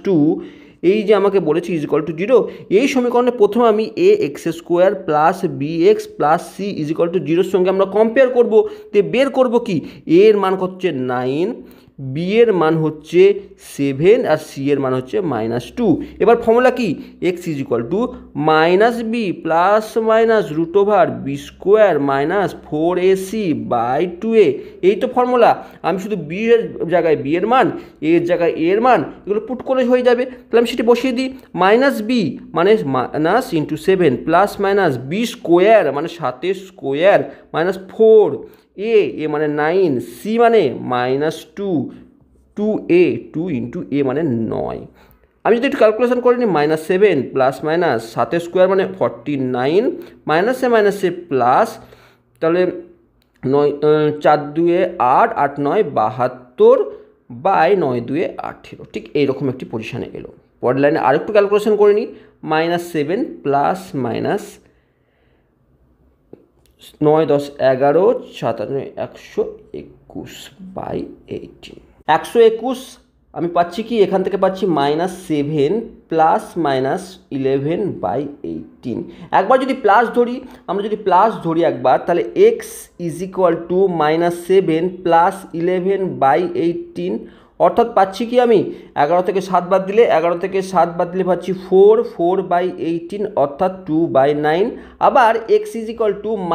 - 2 এই যে আমাকে বলেছে = 0, এই সমীকরণে প্রথমে আমি ax² + bx + c = 0 সঙ্গে আমরা কম্পেয়ার করব। তো বের করব কি? a এর মান হচ্ছে 9, b এর মান হচ্ছে 7 আর c এর মান হচ্ছে -2। এবার ফর্মুলা কি? x = -b ± √b² - 4ac/2a। এই তো ফর্মুলা। আমি শুধু b এর জায়গায় b এর মান, a এর জায়গায় a এর মান, এগুলো পুট করে হয়ে যাবে। তাহলে আমি সেটি বসিয়ে দিই। -b মানে -7 ± b² মানে 7 স্কোয়ার -4, a মানে 9, c মানে -2, 2a 2 × a মানে 9। আমি যদি একটু ক্যালকুলেশন করে নিই, -7 ± 7 স্কোয়ার মানে 49, -এ প্লাস, তাহলে 9 4 2 8, 8 9 72 / 9 2 18। ঠিক এইরকম একটি পজিশানে এলো। পরের লাইনে আরেকটু ক্যালকুলেশন করে নিই, -7 ± 9 10 11 57 121/18। 121 আমি পাচ্ছি কি? এখান থেকে পাচ্ছি -7 ± 11/18। একবার যদি প্লাস ধরি, আমরা যদি প্লাস ধরি একবার, তাহলে x = -7 + 11/18, অর্থাৎ পাচ্ছি কি? আমি 11 থেকে 7 বাদ দিলে, 11 থেকে 7 বাদ দিলে পাচ্ছি 4/18 অর্থাৎ 2/9। আবার x =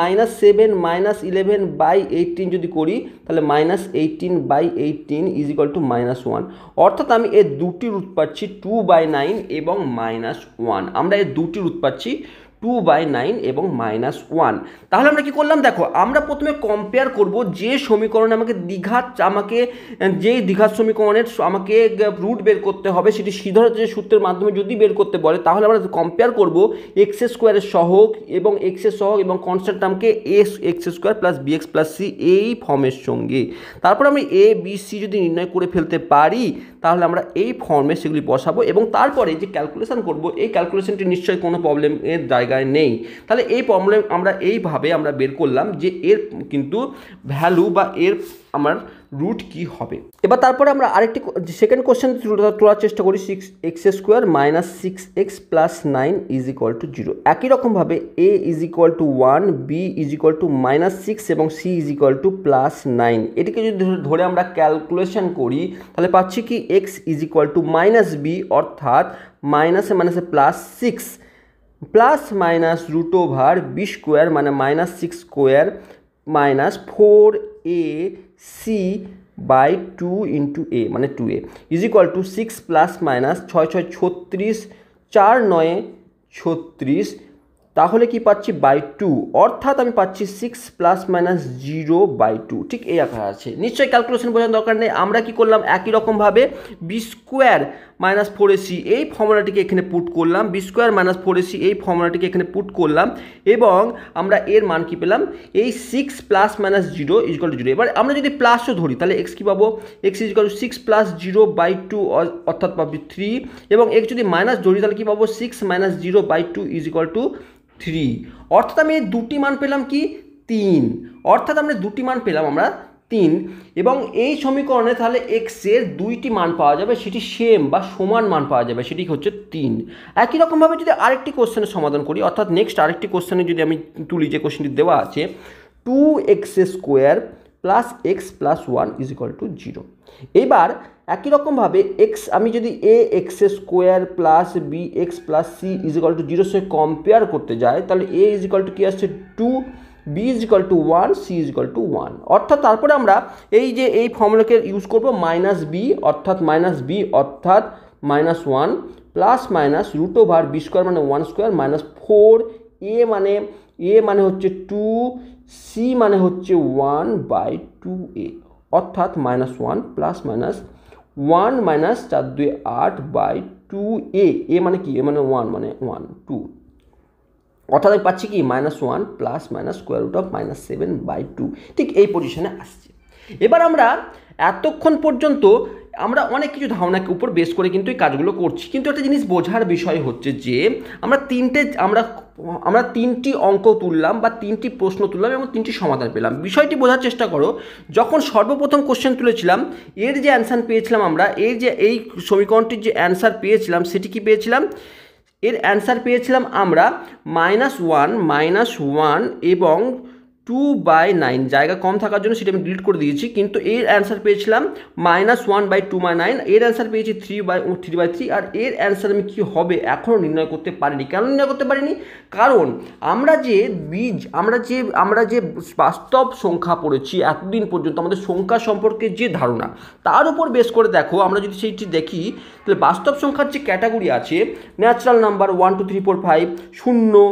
-7 - 11/18 যদি করি, তাহলে -18/18 = -1, অর্থাৎ আমি এর দুটি রুট পাচ্ছি 2/9 এবং -1। আমরা এর দুটি রুট পাচ্ছি 2/9 এবং -1। তাহলে আমরা কি করলাম? দেখো, আমরা প্রথমে কম্পেয়ার করব যে সমীকরণে যেই দ্বিঘাত সমীকরণের আমাকে রুট বের করতে হবে, সেটি শ্রীধরাচার্যের সূত্রের মাধ্যমে যদি বের করতে বলে, তাহলে আমরা কম্পেয়ার করব x² এর সহগ এবং x এর সহগ এবং কনস্ট্যান্ট টার্মকে x² + bx + c এই ফর্মের সঙ্গে। তারপর আমি a b c যদি নির্ণয় করে ফেলতে পারি, তাহলে আমরা এই ফর্মে সেগুলি বসাবো এবং তারপরে যে ক্যালকুলেশন করব, এই ক্যালকুলেশনটি নিশ্চয়ই কোনো প্রবলেমের জায়গায় নেই। তাহলে এই প্রবলেম আমরা এইভাবে আমরা বের করলাম যে এর কিন্তু ভ্যালু বা এর আমার রুট কি হবে। এবার তারপরে আমরা আরেকটি সেকেন্ড কোশ্চেন তোলার চেষ্টা করি, 6x² - 6x + 9 = 0। একই রকমভাবে a = 1, b = -6 এবং c = +9। এটিকে যদি ধরে আমরা ক্যালকুলেশন করি, তাহলে পাচ্ছি কি? x = -b অর্থাৎ -এ +6 ± √b² মানে -6 স্কোয়ার -4ac/2 × a মানে 2a = 6 ± 6 6 36, 4 9 36, তাহলে কি পাচ্ছি বাই টু, অর্থাৎ আমি পাচ্ছি 6 প্লাস মাইনাস 0/2, ঠিক এই আকার আছে। নিশ্চয়ই ক্যালকুলেশন বোঝার দরকার নেই। আমরা কি করলাম, একই রকমভাবে বি স্কোয়ার মাইনাস 4ac এই ফর্মুলাটিকে এখানে পুট করলাম, বি স্কোয়ার মাইনাস 4ac এই ফর্মুলাটিকে এখানে পুট করলাম, এবং আমরা এর মান কি পেলাম, এই 6 প্লাস মাইনাস 0 ইকুয়াল টু 0। এবার আমরা যদি প্লাসও ধরি তাহলে এক্স কি পাবো, এক্স ইকুয়াল টু 6 প্লাস 0/2 অর্থাৎ পাবো 3, এবং এক্স যদি মাইনাস ধরি তাহলে কি পাবো, 6 মাইনাস 0/2 ইকুয়াল টু 3। অর্থাৎ আমি এই দুটি মান পেলাম কি 3, অর্থাৎ আমরা দুটি মান পেলাম আমরা 3, এবং এই সমীকরণে তাহলে এক্স এর দুইটি মান পাওয়া যাবে, সেটি সেম বা সমান মান পাওয়া যাবে, সেটি হচ্ছে 3। একই রকমভাবে যদি আরেকটি কোশ্চেনের সমাধান করি, অর্থাৎ নেক্সট আরেকটি কোশ্চেনে যদি আমি তুলি, যে কোশ্চেনটি দেওয়া আছে 2x² plus x plus 1 equal to 0। এবার একই রকমভাবে এক্স আমি যদি ax² plus bx plus c equal to 0 সঙ্গে কম্পেয়ার করতে যাই, তাহলে a ইকুয়াল টু কি আসছে 2, b equal to 1, c equal to 1। অর্থাৎ তারপরে আমরা এই যে এই ফর্মুলাকে ইউজ করব মাইনাস b অর্থাৎ minus 1 plus minus root over B square মানে 1 স্কোয়ার মাইনাস 4, a মানে হচ্ছে 2, c মানে হচ্ছে 1/2a, অর্থাৎ minus 1 plus minus 1 minus 4 2 8/2a, এ মানে কি, এ মানে 1 মানে 1 2, অর্থাৎ আমি পাচ্ছি কি minus 1 plus minus square root of minus 7/2, ঠিক এই পজিশনে আসছে। এবার আমরা এতক্ষণ পর্যন্ত আমরা অনেক কিছু ধারণাকে উপর বেস করে কিন্তু এই কাজগুলো করছি, কিন্তু একটা জিনিস বোঝার বিষয় হচ্ছে যে আমরা তিনটি অঙ্ক তুললাম বা তিনটি প্রশ্ন তুললাম এবং তিনটি সমাধান পেলাম। বিষয়টি বোঝার চেষ্টা করো, যখন সর্বপ্রথম কোশ্চেন তুলেছিলাম এর যে অ্যান্সার পেয়েছিলাম আমরা, এই সমীকরণটির যে অ্যান্সার পেয়েছিলাম সেটি কি পেয়েছিলাম, এর অ্যান্সার পেয়েছিলাম আমরা -1 এবং 2/9, জায়গা কম থাকার জন্য সেটা আমি ডিলিট করে দিয়েছি, কিন্তু এর অ্যান্সার পেয়েছিলাম -1/2/9, এর অ্যান্সার পেয়েছি 3/3, আর এর অ্যান্সার আমি কী হবে এখনও নির্ণয় করতে পারিনি। কেন নির্ণয় করতে পারিনি, কারণ আমরা যে বাস্তব সংখ্যা পড়েছি এতদিন পর্যন্ত, আমাদের সংখ্যা সম্পর্কে যে ধারণা তার উপর বেস করে দেখো, আমরা যদি সেইটি দেখি তাহলে বাস্তব সংখ্যার যে ক্যাটাগরি আছে, ন্যাচারাল নাম্বার 1 2 3 4 5, 0,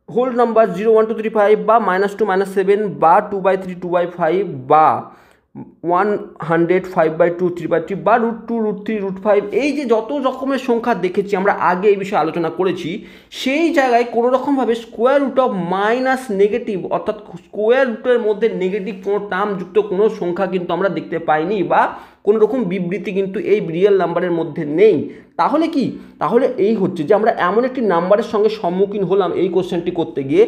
হোল নাম্বার 0 1 2 3 5, বা -2 -7, বা 2/3 2/5, বা 100 5/2 3/3, বা √2 √3 √5, এই যে যত রকমের সংখ্যা দেখেছি আমরা আগে এই বিষয়ে আলোচনা করেছি, সেই জায়গায় কোনো রকমভাবে square root of minus negative, অর্থাৎ স্কোয়ার রুটের মধ্যে নেগেটিভ কোনো টার্ম যুক্ত কোনো সংখ্যা কিন্তু আমরা দেখতে পাইনি, বা কোনো রকম বিবৃতি কিন্তু এই রিয়েল নাম্বারের মধ্যে নেই। তাহলে কি, তাহলে এই হচ্ছে যে আমরা এমন একটি নাম্বারের সঙ্গে সম্মুখীন হলাম এই কোশ্চেনটি করতে গিয়ে,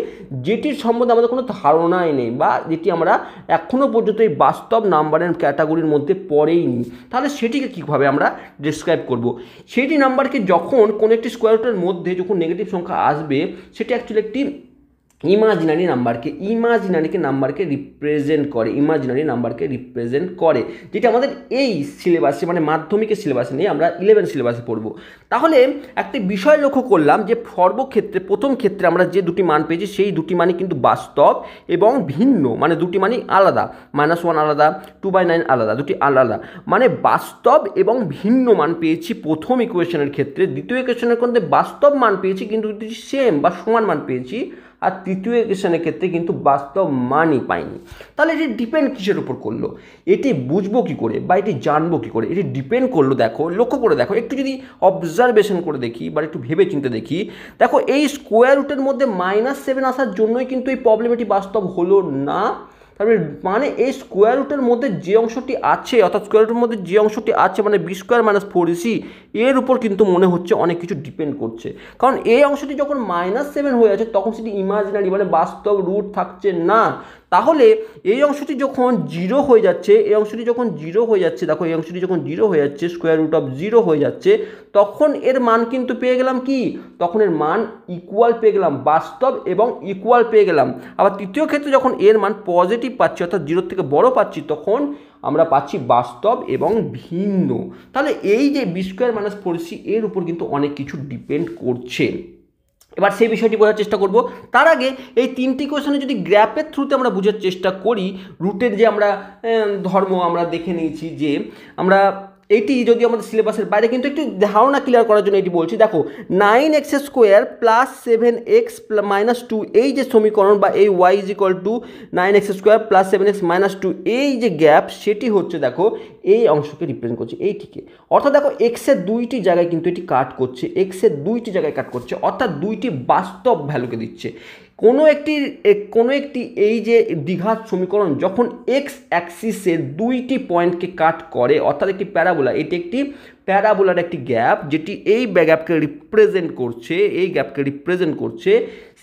যেটির সম্বন্ধে আমাদের কোনো ধারণাই নেই, বা যেটি আমরা এখনও পর্যন্ত এই বাস্তব নাম্বারের ক্যাটাগরির মধ্যে পড়েইনি। তাহলে সেটিকে কীভাবে আমরা ডিসক্রাইব করব, সেটি নাম্বারকে যখন কোনো একটি স্কোয়ার রুটের মধ্যে যখন নেগেটিভ সংখ্যা আসবে, সেটি অ্যাকচুয়ালি একটি ইমাজিনারি নাম্বারকে রিপ্রেজেন্ট করে, যেটা আমাদের এই সিলেবাসে মানে মাধ্যমিকের সিলেবাসে নেই, আমরা 11 সিলেবাসে পড়ব। তাহলে একটি বিষয় লক্ষ্য করলাম যে সর্বক্ষেত্রে প্রথম ক্ষেত্রে আমরা যে দুটি মান পেয়েছি সেই দুটি মানই কিন্তু বাস্তব এবং ভিন্ন, মানে দুটি মানই আলাদা, -1 আলাদা, 2/9 আলাদা, দুটি আলাদা, মানে বাস্তব এবং ভিন্ন মান পেয়েছি প্রথম ইকুয়েশনের ক্ষেত্রে। দ্বিতীয় ইকুয়েশনের মধ্যে বাস্তব মান পেয়েছি কিন্তু দুটি সেম বা সমান মান পেয়েছি, আর তৃতীয় ইকুয়েশনের ক্ষেত্রে কিন্তু বাস্তব মানই পাইনি। তাহলে এটি ডিপেন্ড কিসের উপর করলো, এটি বুঝবো কী করে বা এটি জানবো কী করে, এটি ডিপেন্ড করলো, দেখো লক্ষ্য করে দেখো, একটু যদি অবজারভেশন করে দেখি বা একটু ভেবে চিন্তে দেখি, দেখো এই স্কোয়ার রুটের মধ্যে -7 আসার জন্যই কিন্তু এই প্রবলেমটি বাস্তব হলো না। তারপরে মানে এই স্কোয়ার রুটের মধ্যে যে অংশটি আছে, অর্থাৎ স্কোয়ার রুটের মধ্যে যে অংশটি আছে মানে বি স্কোয়ার মাইনাস 4ac, এর উপর কিন্তু মনে হচ্ছে অনেক কিছু ডিপেন্ড করছে, কারণ এই অংশটি যখন -7 হয়ে আছে তখন সেটি ইমাজিনারি মানে বাস্তব রুট থাকছে না। তাহলে এই অংশটি যখন 0 হয়ে যাচ্ছে, দেখো এই অংশটি যখন 0 হয়ে যাচ্ছে, স্কোয়ার রুট অফ 0 হয়ে যাচ্ছে, তখন এর মান কিন্তু পেয়ে গেলাম কি, তখন এর মান ইকুয়াল পেয়ে গেলাম, বাস্তব এবং ইকুয়াল পেয়ে গেলাম। আবার তৃতীয় ক্ষেত্রে যখন এর মান পজিটিভ পাচ্ছি, অর্থাৎ 0 থেকে বড় পাচ্ছি, তখন আমরা পাচ্ছি বাস্তব এবং ভিন্ন। তাহলে এই যে বি স্কোয়ার মাইনাস 4ac এর উপর কিন্তু অনেক কিছু ডিপেন্ড করছে। এবার সেই বিষয়টি বোঝার চেষ্টা করব। তার আগে এই তিনটি কোয়েশনে যদি গ্র্যাপের থ্রুতে আমরা বোঝার চেষ্টা করি, রুটের যে আমরা ধর্ম আমরা দেখে নিয়েছি যে আমরা এটি যদি আমাদের সিলেবাসের বাইরে, কিন্তু একটু ধারণা ক্লিয়ার করার জন্য এটি বলছি। দেখো 9x² প্লাস 7x মাইনাস 2 এই যে সমীকরণ বা এই y is equal two 9x² plus 7x minus 2 এই যে গ্যাপ, সেটি হচ্ছে দেখো এই অংশকে রিপ্রেজেন্ট করছে এইটিকে। অর্থাৎ দেখো এক্সের দুইটি জায়গায় কিন্তু এটি কাট করছে, এক্সের দুইটি জায়গায় কাট করছে, অর্থাৎ দুইটি বাস্তব ভ্যালুকে দিচ্ছে। কোনো একটি এই যে দ্বিঘাত সমীকরণ যখন এক্স অ্যাক্সিসের দুইটি পয়েন্টকে কাট করে, অর্থাৎ একটি প্যারাবোলা, এটি একটি প্যারাবোলার একটি গ্যাপ যেটি এই গ্যাপকে রিপ্রেজেন্ট করছে,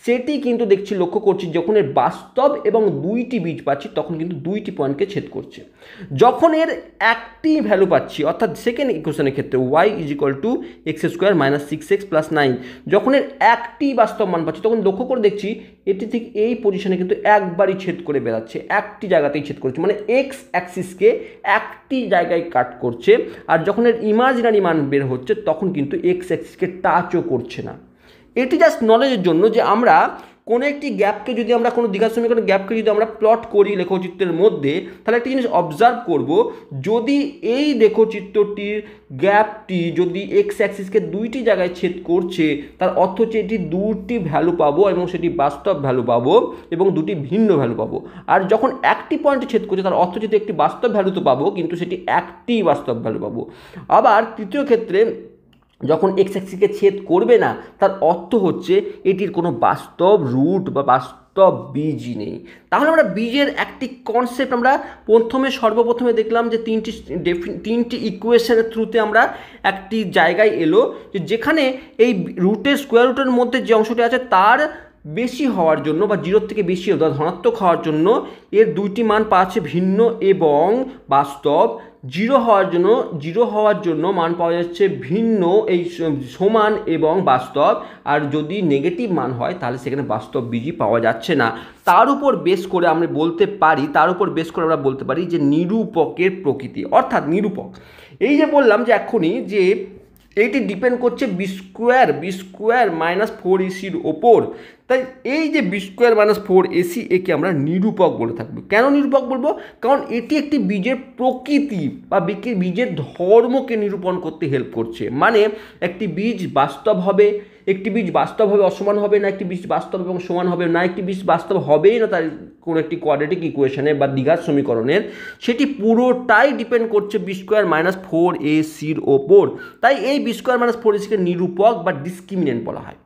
সেটি কিন্তু দেখছি, লক্ষ্য করছি যখন এর বাস্তব এবং দুইটি বীজ পাচ্ছি তখন কিন্তু দুইটি পয়েন্টকে ছেদ করছে। যখন এর একটি ভ্যালু পাচ্ছি, অর্থাৎ সেকেন্ড ইকুয়েশনের ক্ষেত্রে y is equal two x² minus 6x plus 9, যখন এর একটি বাস্তব মান পাচ্ছি তখন লক্ষ্য করে দেখছি এটি ঠিক এই পজিশনে কিন্তু একবারই ছেদ করে বেরাচ্ছে, একটি জায়গাতেই ছেদ করছে, মানে এক্স অ্যাক্সিসকে একটি জায়গায় কাট করছে। আর যখন এর ইমাজিনারি মান বের হচ্ছে তখন কিন্তু এক্স অ্যাক্সিসকে টাচও করছে না। এটি জাস্ট নলেজের জন্য যে আমরা কোনো একটি গ্যাপকে যদি আমরা কোনো দ্বিঘাত সমীকরণের গ্যাপকে যদি আমরা প্লট করি লেখচিত্রের মধ্যে, তাহলে একটা জিনিস অবজার্ভ করব, যদি এই লেখচিত্রটির গ্যাপটি যদি এক্স অ্যাক্সিসকে দুইটি জায়গায় ছেদ করছে, তার অর্থ হচ্ছে এটি দুটি ভ্যালু পাবো এবং সেটি বাস্তব ভ্যালু পাবো এবং দুটি ভিন্ন ভ্যালু পাবো। আর যখন একটি পয়েন্টে ছেদ করছে তার অর্থ যদি একটি বাস্তব ভ্যালু তো পাবো, কিন্তু সেটি একটি বাস্তব ভ্যালু পাবো। আবার তৃতীয় ক্ষেত্রে যখন এক্স অ্যাক্সিসকে ছেদ করবে না, তার অর্থ হচ্ছে এটির কোনো বাস্তব রুট বা বাস্তব বীজই নেই। তাহলে আমরা বীজের একটি কনসেপ্ট আমরা সর্বপ্রথমে দেখলাম যে তিনটি ইকুয়েশনের থ্রুতে আমরা একটি জায়গায় এলো, যেখানে এই রুটের স্কোয়ার রুটের মধ্যে যে অংশটি আছে তার বেশি হওয়ার জন্য বা 0 থেকে বেশি ধনাত্মক হওয়ার জন্য এর দুইটি মান পাচ্ছে ভিন্ন এবং বাস্তব। 0 হওয়ার জন্য মান পাওয়া যাচ্ছে ভিন্ন, এই সমান এবং বাস্তব। আর যদি নেগেটিভ মান হয় তাহলে সেখানে বাস্তব বীজই পাওয়া যাচ্ছে না। তার উপর বেস করে আমরা বলতে পারি যে নিরূপকের প্রকৃতি, অর্থাৎ নিরূপক এই যে বললাম যে এখনই যে এইটি ডিপেন্ড করছে বি স্কোয়ার মাইনাস 4ac ওপর। তাই এই যে বি স্কোয়ার মাইনাস 4ac একে আমরা নিরূপক বলে থাকবো। কেন নিরূপক বলবো? কারণ এটি একটি বীজের প্রকৃতি বা বীজের ধর্মকে নিরূপণ করতে হেল্প করছে। মানে একটি বীজ বাস্তব হবে, একটি বীজ বাস্তবভাবে অসমান হবে না, একটি বীজ বাস্তব এবং সমান হবে না, একটি বীজ বাস্তব হবেই না তার কোনো একটি কোয়াড্রেটিক ইকুয়েশনে বা দ্বিঘাত সমীকরণের, সেটি পুরোটাই ডিপেন্ড করছে বি স্কোয়ার মাইনাস 4ac ওপর। তাই এই বি স্কোয়ার মাইনাস 4ac-কে নিরূপক বা ডিসক্রিমিনেন্ট বলা হয়।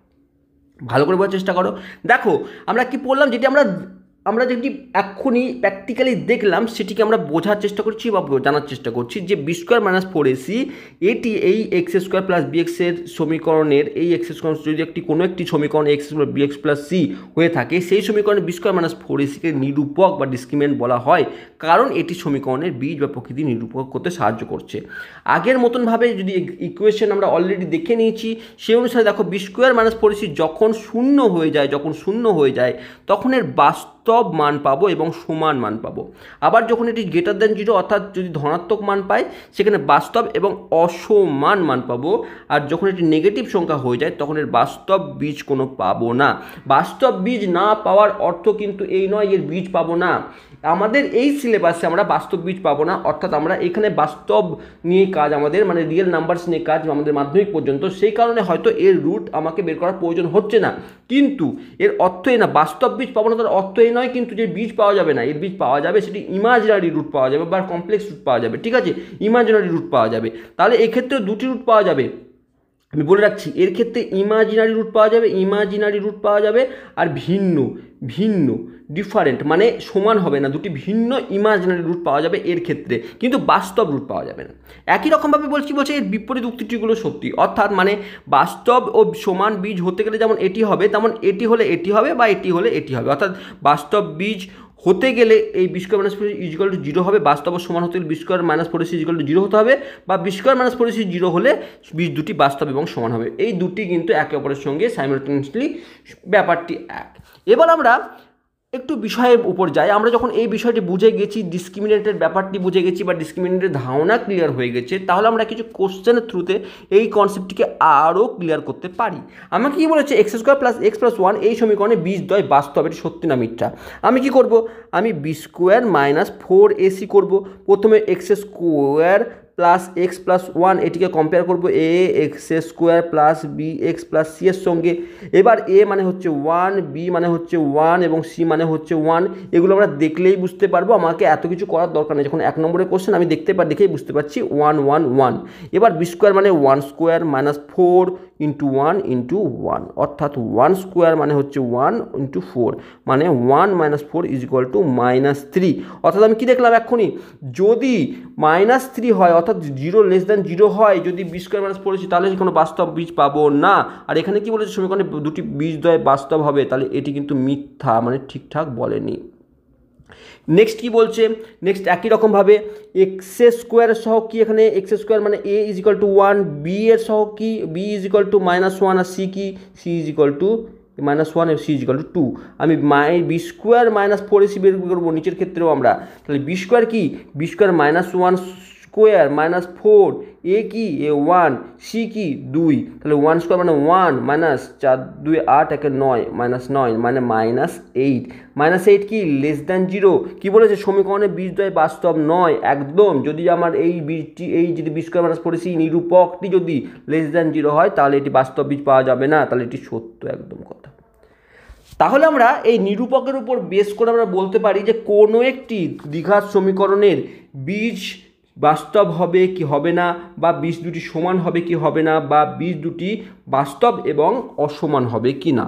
ভালো করে বোঝার চেষ্টা করো। দেখো আমরা কি পড়লাম, যেটি এক্ষুনি প্র্যাকটিক্যালি দেখলাম সেটিকে আমরা বোঝার চেষ্টা করছি বা জানার চেষ্টা করছি যে বি স্কোয়ার মাইনাস 4ac এটি এই x² প্লাস bx এর সমীকরণের এই যদি কোনো একটি সমীকরণ x bx প্লাস c হয়ে থাকে, সেই সমীকরণের বি স্কোয়ার মাইনাস 4ac-কে নিরূপক বা ডিসক্রিমিনেন্ট বলা হয়, কারণ এটি সমীকরণের বীজ বা প্রকৃতি নিরূপক করতে সাহায্য করছে। আগের মতনভাবে যদি ইকুয়েশন আমরা অলরেডি দেখে নিয়েছি, সেই অনুসারে দেখো বি স্কোয়ার মাইনাস 4ac যখন শূন্য হয়ে যায় তখন এর বাস্তব মান পাবো এবং সমান মান পাবো। আবার যখন এটি গ্রেটার দ্যান 0 অর্থাৎ যদি ধনাত্মক মান পাই সেখানে বাস্তব এবং অসমান মান পাবো। আর যখন এটি নেগেটিভ সংখ্যা হয়ে যায় তখন এর বাস্তব বীজ কোনো পাবো না। বাস্তব বীজ না পাওয়ার অর্থ কিন্তু এই নয় এর বীজ পাবো না। আমাদের এই সিলেবাসে আমরা বাস্তব বীজ পাবো না, অর্থাৎ আমরা এখানে বাস্তব নিয়ে কাজ, আমাদের মানে রিয়েল নাম্বারস নিয়ে কাজ আমাদের মাধ্যমিক পর্যন্ত, সেই কারণে হয়তো এর রুট আমাকে বের করার প্রয়োজন হচ্ছে না। কিন্তু এর অর্থ এই না বাস্তব বীজ পাবো না, তার অর্থ এই নয় কিন্তু যে বীজ পাওয়া যাবে না, এর বীজ পাওয়া যাবে, সেটি ইমাজিনারি রুট পাওয়া যাবে বা কমপ্লেক্স রুট পাওয়া যাবে। ঠিক আছে, ইমাজিনারি রুট পাওয়া যাবে। তাহলে এক্ষেত্রে দুটি রুট পাওয়া যাবে, আমি বলে রাখছি, এর ক্ষেত্রে ইমাজিনারি রুট পাওয়া যাবে আর ভিন্ন ডিফারেন্ট মানে সমান হবে না, দুটি ভিন্ন ইমাজিনারি রুট পাওয়া যাবে এর ক্ষেত্রে, কিন্তু বাস্তব রুট পাওয়া যাবে না। একই রকমভাবে বলছে এর বিপরীত উক্তিটিগুলো সত্যি, অর্থাৎ মানে বাস্তব ও সমান বীজ হতে গেলে যেমন এটি হবে তেমন এটি হলে এটি হবে বা এটি হলে এটি হবে, অর্থাৎ বাস্তব বীজ হতে গেলে এই B square minus 4ac equal to 0 হবে, বাস্তব সমান হতে গেলে B square minus 4ac equal to 0 হতে হবে, বা বি স্কোয়ার মাইনাস 4ac 0 হলে বীজ দুটি বাস্তব এবং সমান হবে। এই দুটি কিন্তু একে অপরের সঙ্গে সাইমালটেনিয়াসলি ব্যাপারটি এক। এবার আমরা একটু বিষয়ের উপর যাই। আমরা যখন এই বিষয়টি বুঝে গেছি, ডিসক্রিমিনেন্টের ব্যাপারটি বুঝে গেছি বা ডিসক্রিমিনেন্টের ধারণা ক্লিয়ার হয়ে গেছে, তাহলে আমরা কিছু কোশ্চেনের থ্রুতে এই কনসেপ্টটিকে আরও ক্লিয়ার করতে পারি। আমাকে কি বলেছে x² প্লাস x প্লাস 1 এই সমীকরণে বীজদ্বয় বাস্তব, এটি সত্যি না মিথ্যা। আমি কি করব, আমি বি স্কোয়ার মাইনাস 4ac করব। প্রথমে x² plus x plus one, এটিকে কম্পেয়ার করবো a x square plus B x plus c এর সঙ্গে। এবার এ মানে হচ্ছে ওয়ান, বি মানে হচ্ছে ওয়ান এবং সি মানে হচ্ছে ওয়ান। এগুলো আমরা দেখলেই বুঝতে পারবো, আমাকে এত কিছু করার দরকার নেই। যখন 1 নম্বরের কোশ্চেন আমি দেখেই বুঝতে পারছি 1 1 1। এবার বি স্কোয়ার মানে 1 স্কোয়ার মাইনাস 4 ইন্টু 1 ইন্টু 1, অর্থাৎ 1 স্কোয়ার মানে হচ্ছে 1 ইন্টু 4, মানে 1 মাইনাস 4 ইজ ইকুয়াল টু -3। অর্থাৎ আমি কি দেখলাম এক্ষুনি, যদি -3 হয় অর্থাৎ 0 লেস দ্যান 0 হয়, যদি বি স্কোয়ার মাইনাস 4 তাহলে কোনো বাস্তব বীজ পাবো না। আর এখানে কি বলেছে, সমীকরণে দুটি বীজদ্বয় বাস্তব হবে, তাহলে এটি কিন্তু মিথ্যা, মানে ঠিকঠাক বলেনি। নেক্সট কি বলছে, নেক্সট একই রকমভাবে এক্স স্কোয়ার সহ কি, এখানে এক্স স্কোয়ার মানে A is equal to 1, B এর সহ কি, বি ইজ ইকুয়াল টু -1, আর সি কি, সি ইজ ইকুয়াল টু -1 এবং সি ইজ ইকুয়াল টু 2। আমি বি স্কোয়ার মাইনাস 4 বের করবো নিচের ক্ষেত্রেও আমরা, তাহলে বি স্কোয়ার কি, বি স্কোয়ার -1 স্কোয়ার -4, এ কি এ 1, সি কি 2, তাহলে 1 স্কোয়ার মানে 1 মাইনাস 4 2 8 1 9 -9 মানে -8। -8 কি লেস দ্যান 0, কি বলেছে সমীকরণে বীজদ্বয় বাস্তব নয় একদম। যদি আমার এই বীজটি, এই যদি বি স্কোয়ার মাইনাস 4 নিরূপকটি যদি লেস দ্যান 0 হয়, তাহলে এটি বাস্তব বীজ পাওয়া যাবে না, তাহলে এটি সত্য একদম কথা। তাহলে আমরা এই নিরূপকের উপর বেস করে আমরা বলতে পারি যে কোনো একটি দ্বিঘাত সমীকরণের বীজ বাস্তব হবে কি হবে না, বা বীজ দুটি সমান হবে কি হবে না, বা বীজ দুটি বাস্তব এবং অসমান হবে কি না।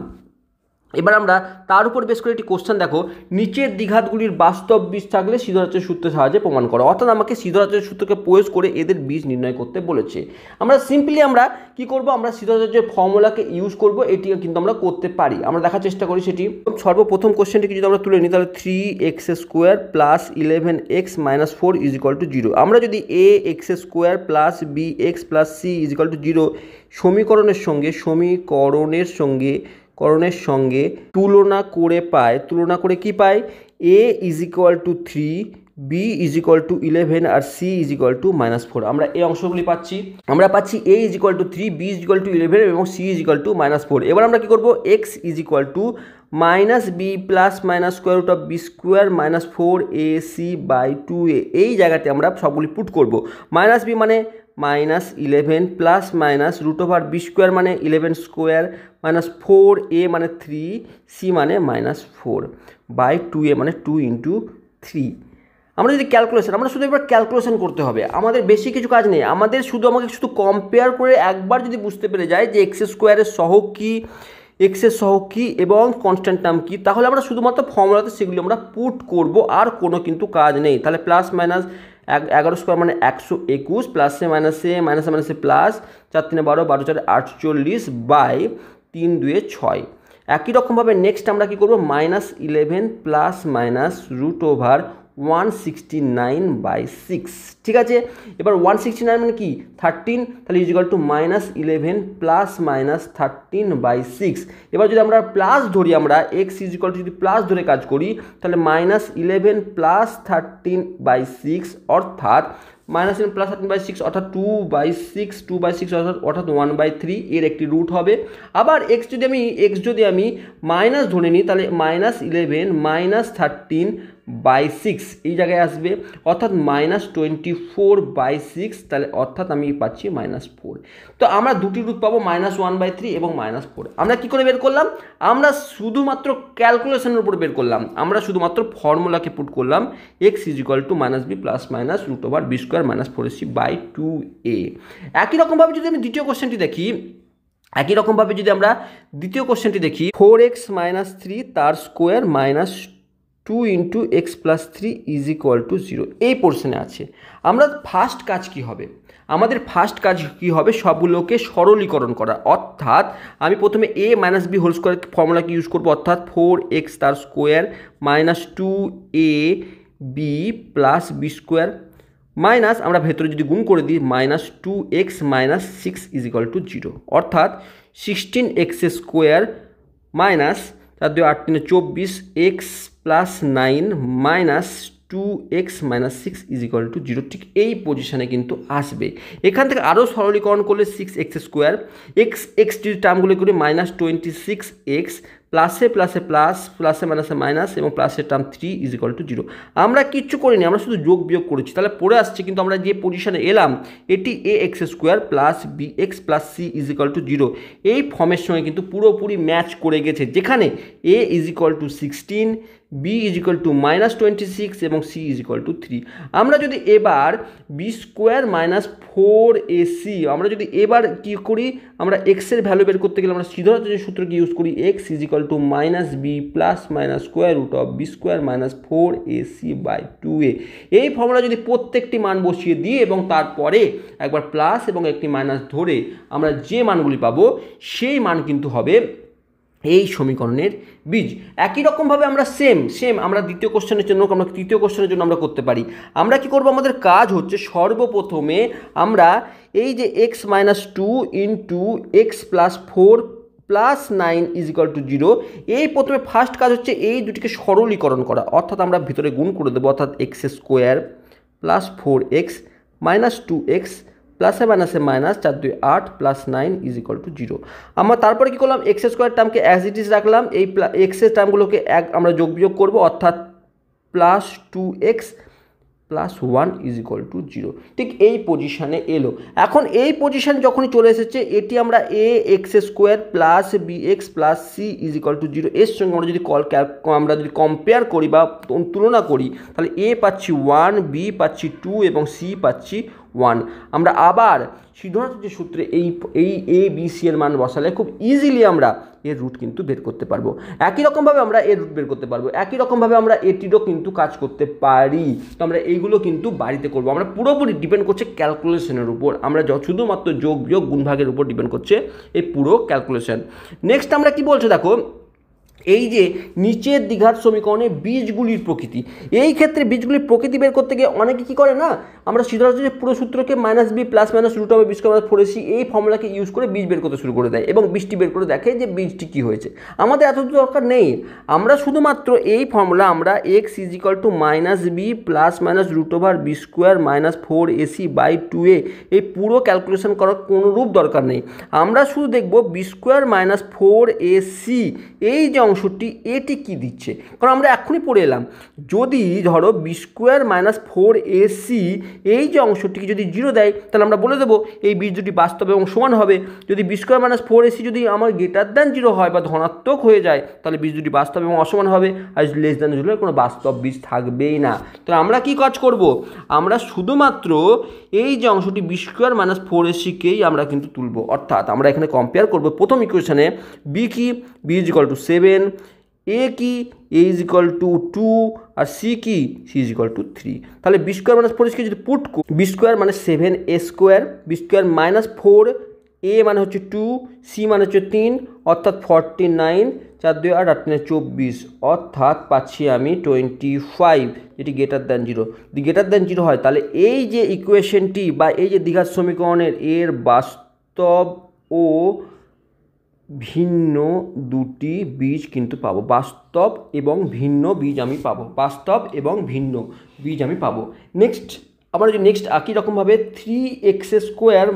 এবার আমরা তার উপর বেশ করে একটি কোশ্চেন দেখো, নিচের দ্বিঘাতগুলির বাস্তব বীজ থাকলে সিদ্ধার্থের সূত্রের সাহায্যে প্রমাণ করো। অর্থাৎ আমাকে সিদ্ধার্থের সূত্রকে প্রয়োগ করে এদের বীজ নির্ণয় করতে বলেছে। আমরা সিম্পলি আমরা কি করব, আমরা সিদ্ধার্থের ফর্মুলাকে ইউজ করব, এটি কিন্তু আমরা করতে পারি। আমরা দেখার চেষ্টা করি সেটি। সর্বপ্রথম কোশ্চেনটিকে যদি আমরা তুলে নিই, তাহলে 3x square plus 11x minus 4 is equal to 0। আমরা যদি a x square plus B x plus c is equal to 0 সমীকরণের সঙ্গে তুলনা করে কি পাই, a is equal to 3, b is equal to 11 আর সি ইজ ইকুয়াল টু -4। আমরা এই অংশগুলি পাচ্ছি, আমরা পাচ্ছি a is equal to 3, b is equal to 11 এবং সি ইজ ইকুয়াল টু -4। এবার আমরা কি করব, x is equal to -b plus minus square root of B square minus 4ac by 2a, এই জায়গাতে আমরা সবগুলি পুট করব। -b মানে -11 plus minus root over B square মানে 11 স্কোয়ার মাইনাস 4a মানে 3, সি মানে -4 বাই 2a মানে 2 ইন্টু 3। আমরা যদি আমরা শুধু এবার ক্যালকুলেশন করতে হবে, আমাদের বেশি কিছু কাজ নেই। আমাকে শুধু কম্পেয়ার করে একবার যদি বুঝতে পেরে যায় যে এক্স স্কোয়ারের সহগ কি, এক্সের সহগ কি এবং কনস্ট্যান্ট টার্ম কি, তাহলে আমরা শুধুমাত্র ফর্মুলাতে সেগুলি আমরা পুট করব, আর কোনো কিন্তু কাজ নেই। তাহলে প্লাস মাইনাস 11 স্কোয়ার মানে 121, প্লাসে মাইনাসে প্লাস, 4 3 12, 12 4 48 বাই 3 2 6। একই রকমভাবে নেক্সট আমরা কি করব, -11 প্লাস মাইনাস রুট ওভার 169/6। ঠিক আছে, এবার 169 মানে কি 13, তাহলে is equal to -11 plus minus 13/6। এবার যদি আমরা প্লাস ধরি, আমরা এক্স ইজ ইকুয়াল টু যদি প্লাস ধরে কাজ করি, তাহলে -11 প্লাস 13/6 অর্থাৎ -11 প্লাস 13/6 অর্থাৎ 2/6 অর্থাৎ 1/3 এর একটি রুট হবে। আবার এক্স যদি আমি মাইনাস ধরে নিই, তাহলে -11 মাইনাস 13/6 এই জায়গায় আসবে, অর্থাৎ -24/6, তাহলে অর্থাৎ আমি পাচ্ছি -4। তো আমরা দুটি রুট পাবো, -1/3 এবং -4। আমরা কি করে বের করলাম, আমরা শুধুমাত্র ক্যালকুলেশনের উপর বের করলাম, আমরা শুধুমাত্র ফর্মুলাকে পুট করলাম, x is equal to -b plus minus root over B square minus 4ac by 2a। একই রকমভাবে যদি আমি দ্বিতীয় কোশ্চেনটি দেখি, 4x মাইনাস 3 তার square minus 2 into X plus 3 is equal to 0, এই পোর্শনে আছে। আমাদের ফার্স্ট কাজ কি হবে, সবগুলোকে সরলীকরণ করা। অর্থাৎ আমি প্রথমে a minus b whole square ফর্মুলাকে ইউজ করবো, অর্থাৎ 4x তার square minus 2ab plus B square minus, আমরা ভেতরে যদি গুণ করে দিই, -2x minus 6 is equal to 0, অর্থাৎ 16x square minus 4 2 8 3 24 x plus 9 minus 2x minus 6 is equal to 0। ঠিক এই পজিশানে কিন্তু আসবে। এখান থেকে আরও সরলীকরণ করলে 6x স্কোয়ার, এক্স যদি টার্মগুলো করি -26x প্লাসে প্লাসে প্লাস, প্লাসে মাইনাসে মাইনাস এবং প্লাসের টার্ম 3 ইজ ইকুয়াল টু 0। আমরা কিচ্ছু করিনি, আমরা শুধু যোগ বিয়োগ করেছি, তাহলে পড়ে আসছে। কিন্তু আমরা যে পজিশনে এলাম, এটি a x square plus B x plus c is equal to 0, এই ফর্মের সঙ্গে কিন্তু পুরোপুরি ম্যাচ করে গেছে, যেখানে a is equal to 16, b is equal to -26 এবং সি ইজ ইকুয়াল টু 3। আমরা যদি এবার বি স্কোয়ার মাইনাস 4ac, আমরা যদি এবার কী করি, আমরা এক্সের ভ্যালু বের করতে গেলে আমরা সিধা যে সূত্রকে ইউজ করি, x is equal to minus B plus minus square root of B square minus 4ac/2a। এই ফর্মুলা যদি প্রত্যেকটি মান বসিয়ে দিই এবং তারপরে একবার প্লাস এবং একটি মাইনাস ধরে আমরা যে মানগুলি পাবো সেই মান কিন্তু হবে এই সমীকরণের বীজ। একই রকমভাবে আমরা সেম আমরা দ্বিতীয় কোশ্চেনের জন্য, আমরা তৃতীয় কোশ্চেনের জন্য আমরা করতে পারি। আমরা কি করব, আমাদের কাজ হচ্ছে সর্বপ্রথমে আমরা এই যে x minus 2 into X plus 4 plus 9 is equal to 0, এই প্রথমে ফার্স্ট কাজ হচ্ছে এই দুটিকে সরলীকরণ করা, অর্থাৎ আমরা ভিতরে গুণ করে দেবো, অর্থাৎ x square plus 4x minus 2x প্লাসে মাইনাসে minus 4 2 8 plus 9 is equal to 0। আমরা তারপরে কী করলাম, এক্স স্কোয়ার টার্মকে অ্যাজ ইট ইজ রাখলাম, এই এক্সের টার্মগুলোকে আমরা যোগ বিয়োগ করবো, অর্থাৎ plus 2x plus 1 is equal to 0। ঠিক এই পজিশানে এলো। এখন এই পজিশান যখনই চলে এসেছে, এটি আমরা a x square plus B x plus c is equal to 0 এর সঙ্গে আমরা যদি কম্পেয়ার করি বা তুলনা করি, তাহলে এ পাচ্ছি 1, বি পাচ্ছি 2 এবং সি পাচ্ছি 1। আমরা আবার সিদ্ধান্ত যে সূত্রে এই এ বি সি এর মান বসালে খুব ইজিলি আমরা এর রুট কিন্তু বের করতে পারবো। একই রকমভাবে আমরা এর রুট বের করতে পারবো, একই রকমভাবে আমরা এটিরও কিন্তু কাজ করতে পারি। তো আমরা এইগুলো কিন্তু বাড়িতে করবো। আমরা পুরোপুরি ডিপেন্ড করছে ক্যালকুলেশনের উপর, আমরা শুধুমাত্র যোগ বিয়োগ গুণ ভাগের উপর ডিপেন্ড করছে এই পুরো ক্যালকুলেশন। নেক্সট আমরা কি বলছে দেখো, এই যে নিচের দ্বিঘাত সমীকরণে বীজগুলির প্রকৃতি, এই ক্ষেত্রে বীজগুলির প্রকৃতি বের করতে গিয়ে অনেকে কী করে না, আমরা সিদ্ধান্ত যে পুরো সূত্রকে minus B plus minus root of b square minus 4ac এই ফর্মুলাকে ইউজ করে বীজ বের করতে শুরু করে দেয় এবং বীজটি বের করে দেখে যে বীজটি কী হয়েছে। আমাদের এত দরকার নেই, আমরা শুধুমাত্র এই ফর্মুলা আমরা x is equal to minus B plus minus root over B square minus 4ac/2a এই পুরো ক্যালকুলেশন করার কোনো রূপ দরকার নেই। আমরা শুধু দেখব বি স্কোয়ার মাইনাস 4ac এই যে অংশটি, এটি কি দিচ্ছে, কারণ আমরা এখনই পড়ে এলাম, যদি ধরো বি স্কোয়ার মাইনাস 4ac এই যে অংশটিকে যদি 0 দেয়, তাহলে আমরা বলে দেবো এই বীজ দুটি বাস্তব এবং সমান হবে। যদি বি স্কোয়ার মাইনাস 4ac যদি আমার গ্রেটার দ্যান 0 হয় বা ধনাত্মক হয়ে যায়, তাহলে বীজ দুটি বাস্তব এবং অসমান হবে, আর লেস দ্যান 0 কোনো বাস্তব বীজ থাকবেই না। তাহলে আমরা কি কাজ করব, আমরা শুধুমাত্র এই যে অংশটি বি স্কোয়ার মাইনাস 4ac-কেই আমরা কিন্তু তুলব, অর্থাৎ আমরা এখানে কম্পেয়ার করব প্রথম ইকুয়েশনে বি কি, B is equal to 7, A কি, এ ইজ ইকুয়াল টু 2 আর সি কি, সি ইজ ইকুয়াল টু 3। তাহলে বি স্কোয়ার মাইনাস 4ac যদি পুট বি স্কোয়ার মানে 7a square, B square minus 4, A মানে হচ্ছে 2, সি মানে হচ্ছে 3, অর্থাৎ 49, 4 2 8 8 24, অর্থাৎ পাচ্ছি আমি 25, যেটি গ্রেটার দ্যান 0। যদি গ্রেটার দ্যান 0 হয়, তাহলে এই যে ইকুয়েশনটি বা এই যে দ্বিঘাত সমীকরণের এর বাস্তব ও ভিন্ন দুটি বীজ কিন্তু পাবো, বাস্তব এবং ভিন্ন বীজ আমি পাবো, বাস্তব এবং ভিন্ন বীজ আমি পাবো। নেক্সট আমরা যদি নেক্সট একই রকমভাবে 3x স্কোয়ার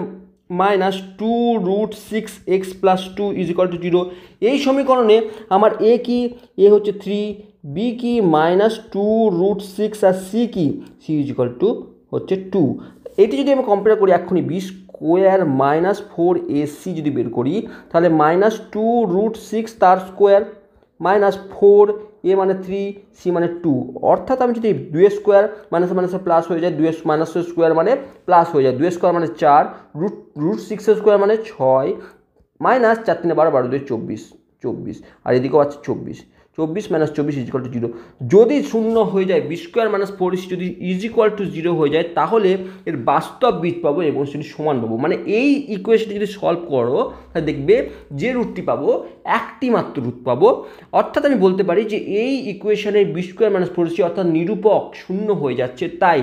মাইনাস 2 রুট 6x plus 2 is equal to 0 এই সমীকরণে আমার এ কি, এ হচ্ছে 3, বি কি মাইনাস 2 রুট 6 আর সি কি, সি ইজ ইকুয়াল টু হচ্ছে 2। এটি যদি আমি কম্পেয়ার করি এক্ষুনি বি স্কোয়ার মাইনাস 4ac যদি বের করি, তাহলে মাইনাস 2 রুট 6 তার স্কোয়ার মাইনাস 4, এ মানে 3, সি মানে 2, অর্থাৎ আমি যদি 2 স্কোয়ার মাইনাসে মাইনাসে প্লাস হয়ে যায়, 2 মাইনাসের স্কোয়ার মানে প্লাস হয়ে যায়, 2 স্কোয়ার মানে 4, রুট 6 স্কোয়ার মানে 6, মাইনাস 4 3 12 12 2 24, আর এদিকেও আছে 24 মাইনাস 24 ইজ ইকুয়াল টু 0। যদি শূন্য হয়ে যায়, বি স্কোয়ার মাইনাস 4ac যদি ইজ ইকুয়াল টু 0 হয়ে যায়, তাহলে এর বাস্তব বীজ পাবো এবং সেটি সমান পাবো। মানে এই ইকুয়েশনটি যদি সলভ করো, তাহলে দেখবে যে রুটটি পাবো একটি মাত্র রুট পাবো, অর্থাৎ আমি বলতে পারি যে এই ইকুয়েশনের বি স্কোয়ার মাইনাস 4ac অর্থাৎ নিরূপক শূন্য হয়ে যাচ্ছে, তাই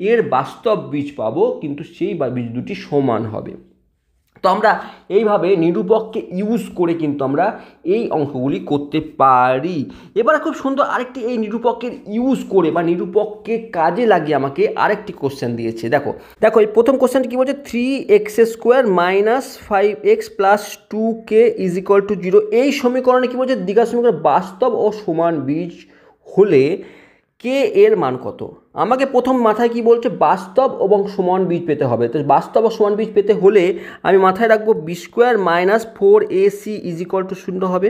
এর বাস্তব বীজ পাবো, কিন্তু সেই বীজ দুটি সমান হবে। তো আমরা এইভাবে নিরূপককে ইউজ করে কিন্তু আমরা এই অঙ্কগুলি করতে পারি। এবার খুব সুন্দর আরেকটি এই নিরূপকের ইউজ করে বা নিরূপককে কাজে লাগিয়ে আমাকে আরেকটি কোশ্চেন দিয়েছে। দেখো এই প্রথম কোশ্চেনটি কী বলছে, 3x² - 5x + 2k = 0। এই সমীকরণে কী বলছে, দ্বিঘাত সমীকরণ বাস্তব ও সমান বীজ হলে কে এর মান কত। আমাকে প্রথম মাথায় কি বলছে, বাস্তব এবং সমান বীজ পেতে হবে। তো বাস্তব ও সমান বীজ পেতে হলে আমি মাথায় রাখবো b² - 4ac = 0 হবে।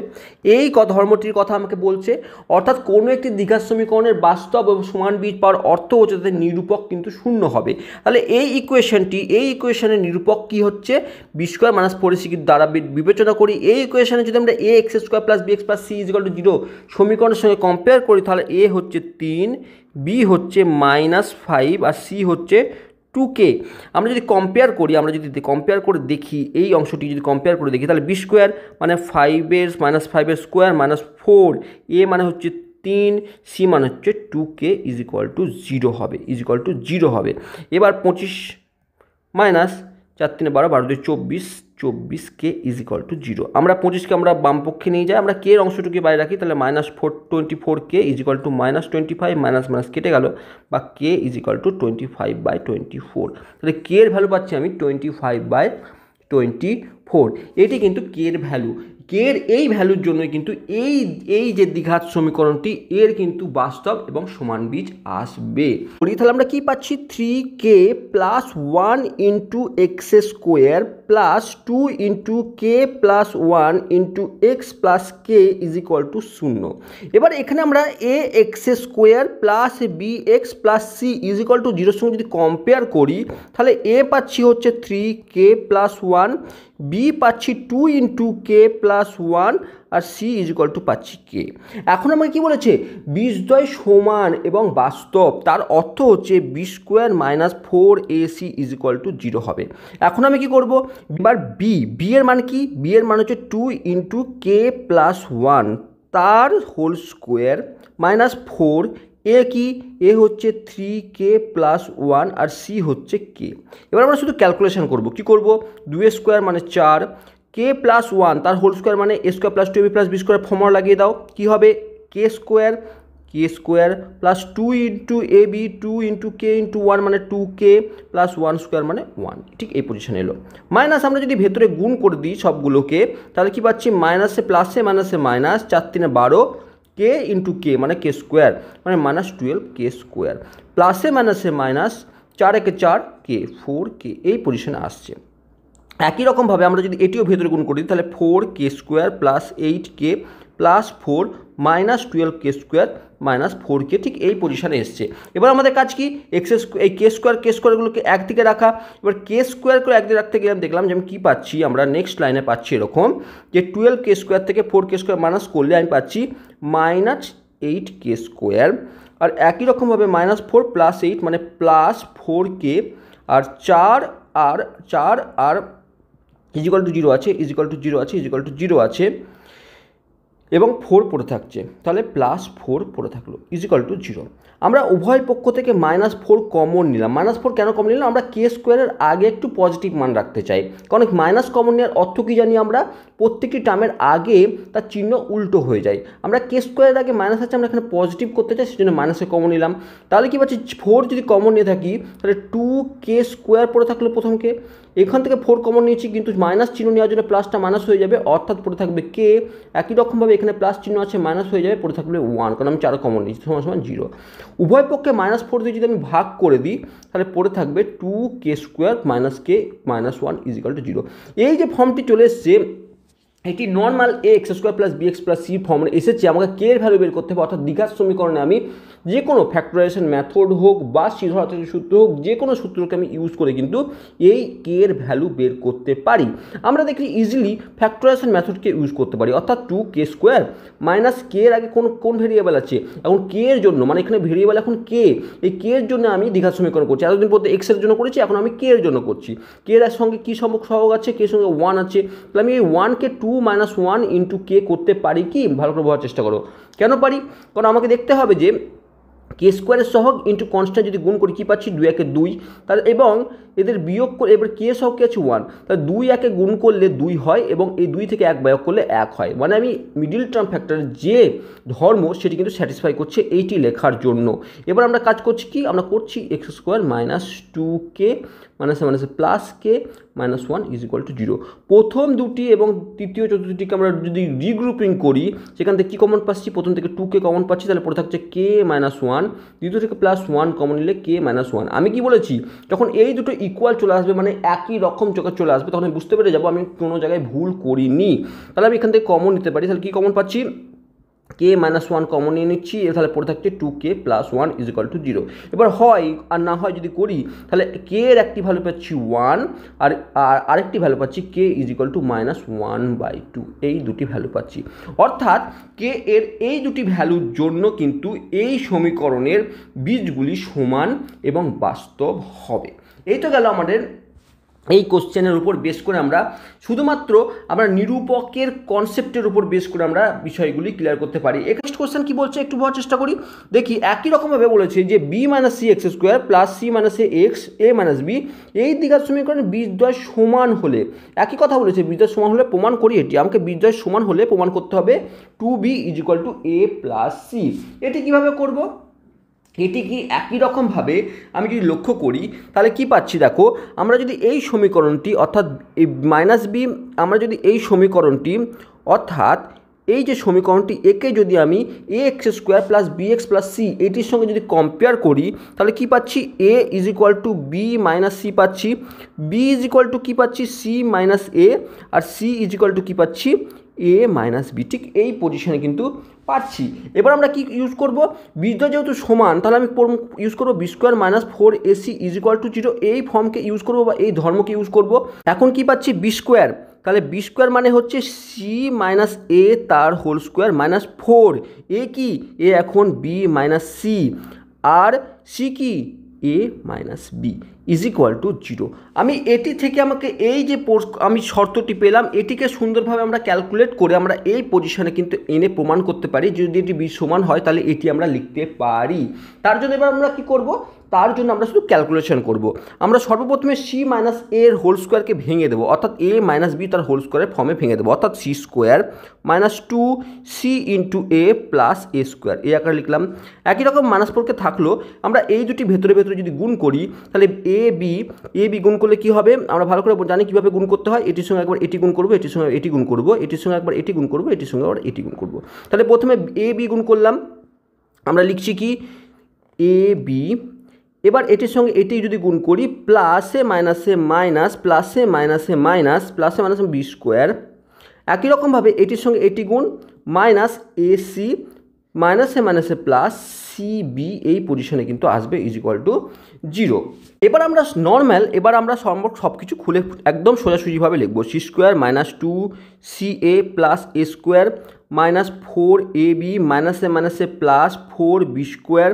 এই ধর্মটির কথা আমাকে বলছে, অর্থাৎ কোনো একটি দ্বিঘাত সমীকরণের বাস্তব এবং সমান বীজ পাওয়ার অর্থ হচ্ছে তাদের নিরূপক কিন্তু 0 হবে। তাহলে এই ইকুয়েশনের নিরূপক কি হচ্ছে, b² - 4ac দ্বারা বিবেচনা করি। এই ইকুয়েশনে যদি আমরা ax² + bx + c = 0 সমীকরণের সঙ্গে কম্পেয়ার করি, তাহলে a হচ্ছে 3, b হচ্ছে -5 আর c হচ্ছে 2k। আমরা যদি কম্পেয়ার করে দেখি, এই অংশটি যদি কম্পেয়ার করে দেখি, তাহলে b² মানে 5 স্কোয়ার -4, a মানে হচ্ছে 3, c মানে হচ্ছে 2k = 0 হবে। এবার 25 - 4 3 12 12 2 24k = 0। আমরা 25কে আমরা বাম পক্ষে নিয়ে যাই, আমরা কে এর অংশটুকু বাইরে রাখি, তাহলে -24k = -25 কেটে গেল, বা k = 25/24। তাহলে কে এর ভ্যালু পাচ্ছি আমি 25/24। এটি কিন্তু কে এর ভ্যালু। কে এর এই ভ্যালুর জন্যই কিন্তু এই যে দ্বিঘাত সমীকরণটি এর কিন্তু বাস্তব এবং সমান বীজ আসবে। তাহলে আমরা কি পাচ্ছি, 3k + 1 × x² + 2 × k + 1 × x + k = 0। এবার এখানে আমরা ax² + bx + c = 0 সঙ্গে যদি কম্পেয়ার করি, তাহলে a পাচ্ছি হচ্ছে 3k + 1, b পাচ্ছি 2 × k + 1 আর c = পাচ্ছি k। এখন আমাকে কি বলেছে, বীজদ্বয় সমান এবং বাস্তব, তার অর্থ হচ্ছে b² - 4ac = 0 হবে। এখন আমি কি করব, এবার b এর মান কি, b এর মান হচ্ছে 2 × k + 1 তার হোল স্কোয়ার -4, এ কি, এ হচ্ছে 3k + 1 আর c হচ্ছে k। এবার আমরা শুধু ক্যালকুলেশন করব, কি করব, 2² মানে 4, k + 1 তার হোল স্কোয়ার মানে a² + 2ab + b² ফর্মুলা লাগিয়ে দাও, কি হবে, k² + 2 × ab 2 × k × 1 মানে 2k + 1² মানে 1। ঠিক এই পজিশনে এলো। মাইনাস আমরা যদি ভেতরে গুণ করে দিই সবগুলোকে, তাহলে কি পাচ্ছি, মাইনাসে প্লাসে মাইনাসে মাইনাস, 4 3 12, k × k মানে k² মানে -12k², প্লাসে মাইনাসে মাইনাস, 4 1 4, k 4k এই পজিশনে আসছে। একই রকমভাবে আমরা যদি এটিও ভেতরে গুণ করি, তাহলে 4k² + 8k + 4 -12k² -4k ঠিক এই পজিশনে এসছে। এবার আমাদের কাজ কি, এই k² একদিকে রাখা। এবার k² একদিকে রাখতে গেলাম, দেখলাম যে আমি কী পাচ্ছি, আমরা নেক্সট লাইনে পাচ্ছি এরকম যে 12k² থেকে 4k² মাইনাস করলে আমি পাচ্ছি -8k²। আর একই রকমভাবে -4 + 8 মানে +4k, আর 4 আর = 0 আছে, =0 আছে, এবং 4 পড়ে থাকছে, তাহলে +4 পড়ে থাকলো =0। আমরা উভয় পক্ষ থেকে -4 কমন নিলাম। -4 কেন কমন নিলাম, আমরা k² এর আগে একটু পজিটিভ মান রাখতে চাই, কারণ মাইনাস কমন নেওয়ার অর্থ কী জানি আমরা, প্রত্যেকটি টার্মের আগে তার চিহ্ন উল্টো হয়ে যায়। আমরা k² এর আগে মাইনাস আছে, আমরা এখানে পজিটিভ করতে চাই, সেজন্য মাইনাসে কমন নিলাম। তাহলে কি পাচ্ছি, 4 যদি কমন নিয়ে থাকি, তাহলে 2k² পড়ে থাকলো প্রথমকে, এখান থেকে 4 কমন নিয়েছি, কিন্তু মাইনাস চিহ্ন নেওয়ার জন্য প্লাসটা মাইনাস হয়ে যাবে, অর্থাৎ পড়ে থাকবে k। একই রকমভাবে এখানে প্লাস চিহ্ন আছে, মাইনাস হয়ে যাবে, পড়ে থাকবে 1, কারণ আমি 4 কমন নিয়েছি, = 0। উভয় পক্ষে -4 দিয়ে যদি আমি ভাগ করে দিই, তাহলে পড়ে থাকবে 2k² - k - 1 = 0। এই যে ফর্মটি চলে এসছে, এটি নর্মাল ax² + bx + c ফর্মে এসেছে। আমাকে k এর ভ্যালু বের করতে হবে, অর্থাৎ দ্বিঘাত সমীকরণে আমি যে কোনো ফ্যাক্টরাইজেশন মেথড হোক বা সীধরাতনের সূত্র হোক, যে কোনো সূত্রকে আমি ইউজ করে কিন্তু এই k এর ভ্যালু বের করতে পারি। আমরা দেখি ইজিলি ফ্যাক্টরাইজেশন মেথডকে ইউজ করতে পারি, অর্থাৎ 2k² - k এর আগে কোন ভেরিয়েবল আছে, এখন k এর জন্য, মানে এখানে ভেরিয়েবল এখন k, এই k এর জন্য আমি দ্বিঘাত সমীকরণ করছি। এতদিন পর্যন্ত x এর জন্য করেছি, এখন আমি k এর জন্য করছি। k এর সঙ্গে কী সহগ আছে, k এর সঙ্গে 1 আছে, তাহলে আমি এই 1কে 2 - 1 × k করতে পারি কি, ভালো করে বোঝার চেষ্টা করো। কেন পারি, কারণ আমাকে দেখতে হবে যে কে স্কোয়ারের সহগ ইন্টু কনস্ট্যান্ট যদি গুণ করি কী পাচ্ছি 2 একে 2, তাহলে এবং এদের বিয়োগ করে এবার কে সহগ কে আছে 1, তাহলে 2 একে গুণ করলে 2 হয় এবং এই 2 থেকে 1 বিয়োগ করলে 1 হয়, মানে আমি মিডিল টার্ম ফ্যাক্টরের যে ধর্ম সেটি কিন্তু স্যাটিসফাই করছে এইটি লেখার জন্য। এবার আমরা কাজ করছি কি, আমরা করছি এক্স স্কোয়ার মাইনাস 2k মাইনাসে মাইনাসে plus K minus 1 is equal to 0। প্রথম দুটি এবং তৃতীয় চতুর্থটিকে আমরা যদি রিগ্রুপিং করি সেখান থেকে কী কমন পাচ্ছি, প্রথম থেকে 2k কমন পাচ্ছি, তাহলে পড়ে থাকছে k মাইনাস 1, দ্বিতীয় থেকে প্লাস 1 কমন নিলে k মাইনাস 1। আমি কি বলেছি, যখন এই দুটো ইকুয়াল চলে আসবে মানে একই রকম চোখে চলে আসবে তখন আমি বুঝতে পেরে যাবো আমি কোনো জায়গায় ভুল করিনি। তাহলে আমি এখান থেকে কমন নিতে পারি, তাহলে কী কমন পাচ্ছি, কে মাইনাস 1 কমন নিয়ে নিচ্ছি, তাহলে পড়ে থাকছে 2k plus 1 is equal to 0। এবার হয় আর না হয় যদি করি তাহলে কে এর একটি ভ্যালু পাচ্ছি 1 আর আরেকটি ভ্যালু পাচ্ছি K is equal to minus 1/2, এই দুটি ভ্যালু পাচ্ছি। অর্থাৎ কে এর এই দুটি ভ্যালুর জন্য কিন্তু এই সমীকরণের বীজগুলি সমান এবং বাস্তব হবে। এই তো গেল আমাদের এই কোশ্চেনের উপর বেস করে আমরা শুধুমাত্র আমরা নিরূপকের কনসেপ্টের উপর বেস করে আমরা বিষয়গুলি ক্লিয়ার করতে পারি। নেক্সট কোশ্চেন কি বলছে একটু বোঝার চেষ্টা করি। দেখি একই রকমভাবে বলেছে যে b minus c x square plus c minus x a minus b এই দ্বিঘাত সমীকরণে বীজদ্বয় সমান হলে, একই কথা বলেছে বীজদ্বয় সমান হলে প্রমাণ করি এটি, আমাকে বীজদ্বয় সমান হলে প্রমাণ করতে হবে 2b is equal to A plus C. এটি কীভাবে করব, এটি কি একই রকমভাবে আমি যদি লক্ষ্য করি তাহলে কি পাচ্ছি, দেখো আমরা যদি এই সমীকরণটি অর্থাৎ এই মাইনাস বি, আমরা যদি এই সমীকরণটি অর্থাৎ এই যে সমীকরণটি একে যদি আমি a x square plus B x plus c এটির সঙ্গে যদি কম্পেয়ার করি তাহলে কি পাচ্ছি, a is equal to b minus c পাচ্ছি, বি ইজ ইকুয়াল টু কী পাচ্ছি সি মাইনাস এ, আর সি ইজ ইকুয়াল টু কী পাচ্ছি এ মাইনাস বি, ঠিক এই পজিশনে কিন্তু পাচ্ছি। এবার আমরা কি ইউজ করব, বীজদ্বয় যেহেতু সমান তাহলে আমি ইউজ করবো B square minus 4ac is equal to 0, এই ফর্মকে ইউজ করবো বা এই ধর্মকে ইউজ করব। এখন কি পাচ্ছি বি স্কোয়ার, তাহলে বি স্কোয়ার মানে হচ্ছে সি মাইনাস এ তার হোল স্কোয়ার মাইনাস 4, এ কি এ এখন বি মাইনাস সি, আর সি কি এ minus B is equal to 0। আমি এটি থেকে আমাকে এই যে আমি শর্তটি পেলাম এটিকে সুন্দরভাবে আমরা ক্যালকুলেট করে আমরা এই পজিশনে কিন্তু এনে প্রমাণ করতে পারি, যদি এটি বি সমান হয় তাহলে এটি আমরা লিখতে পারি। তার জন্য এবার আমরা কি করব, তার জন্য আমরা শুধু ক্যালকুলেশন করব। আমরা সর্বপ্রথমে সি মাইনাস এর হোল স্কোয়ারকে ভেঙে দেবো, অর্থাৎ এ মাইনাস বি তার হোল স্কোয়ারের ফর্মে ভেঙে দেবো, অর্থাৎ c square minus 2c into a plus a square এই আকারে লিখলাম। একই রকম মাইনাস 4কে থাকলো, আমরা এই দুটি ভেতরে ভেতরে যদি গুণ করি তাহলে এ বি গুণ করলে কি হবে, আমরা ভালো করে জানি কীভাবে গুণ করতে হয়, এটির সঙ্গে একবার এটি গুণ করবো, এটির সঙ্গে এটি গুণ করবো, এটির সঙ্গে একবার এটি গুণ করবো, এটির সঙ্গে আবার এটি গুণ করবো। তাহলে প্রথমে এ বি গুণ করলাম, আমরা লিখছি কি এ বি, এবার এটির সঙ্গে এটি যদি গুণ করি প্লাসে মাইনাসে মাইনাস প্লাসে মাইনাসে মাইনাস প্লাসে মাইনাসে বি স্কোয়ার, একই রকমভাবে এটির সঙ্গে এটি গুণ মাইনাস এসি মাইনাসে মাইনাসে প্লাস সিবি এই পজিশনে কিন্তু আসবে ইজ ইকুয়াল টু 0। এবার আমরা নর্মাল, এবার আমরা সব কিছু খুলে একদম সোজাসুজিভাবে লিখবো, c square minus 2ca plus a square minus 4ab মাইনাসে মাইনাসে প্লাস 4b স্কোয়ার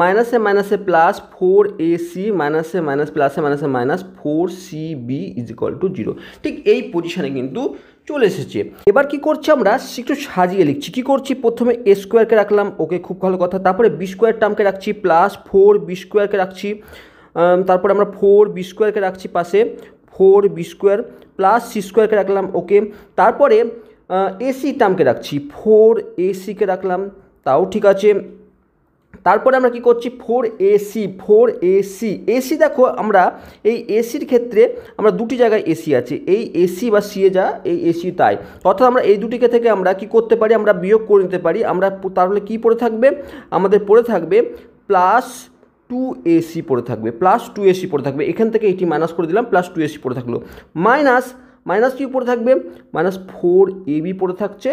মাইনাসে মাইনাসে প্লাস 4ac মাইনাসে মাইনাস প্লাসে মাইনাসে minus 4cb is equal to 0। ঠিক এই পজিশনে কিন্তু চলে এসেছে। এবার কি করছি, আমরা একটু সাজিয়ে লিখছি। কি করছি, প্রথমে এ স্কোয়ারকে রাখলাম, ওকে খুব ভালো কথা, তারপরে বি স্কোয়ার টার্মকে রাখছি প্লাস 4b স্কোয়ারকে রাখছি, তারপরে আমরা 4b স্কোয়ারকে রাখছি পাশে, 4b স্কোয়ার প্লাস সি স্কোয়ারকে রাখলাম, ওকে, তারপরে এসি টার্মকে রাখছি 4ac-কে রাখলাম, তাও ঠিক আছে। তারপরে আমরা কি করছি 4ac এসি, দেখো আমরা এই এসির ক্ষেত্রে আমরা দুটি জায়গায় এসি আছে, এই এসি বা সি এ যা এই এসি তাই, অর্থাৎ আমরা এই দুটিকে থেকে আমরা কি করতে পারি, আমরা বিয়োগ করে নিতে পারি। আমরা তাহলে কি পড়ে থাকবে, আমাদের পড়ে থাকবে প্লাস 2ac পড়ে থাকবে, প্লাস 2ac পড়ে থাকবে, এখান থেকে এটি মাইনাস করে দিলাম, প্লাস 2ac পড়ে থাকলো, মাইনাস কি পড়ে থাকবে, মাইনাস 4ab পড়ে থাকছে,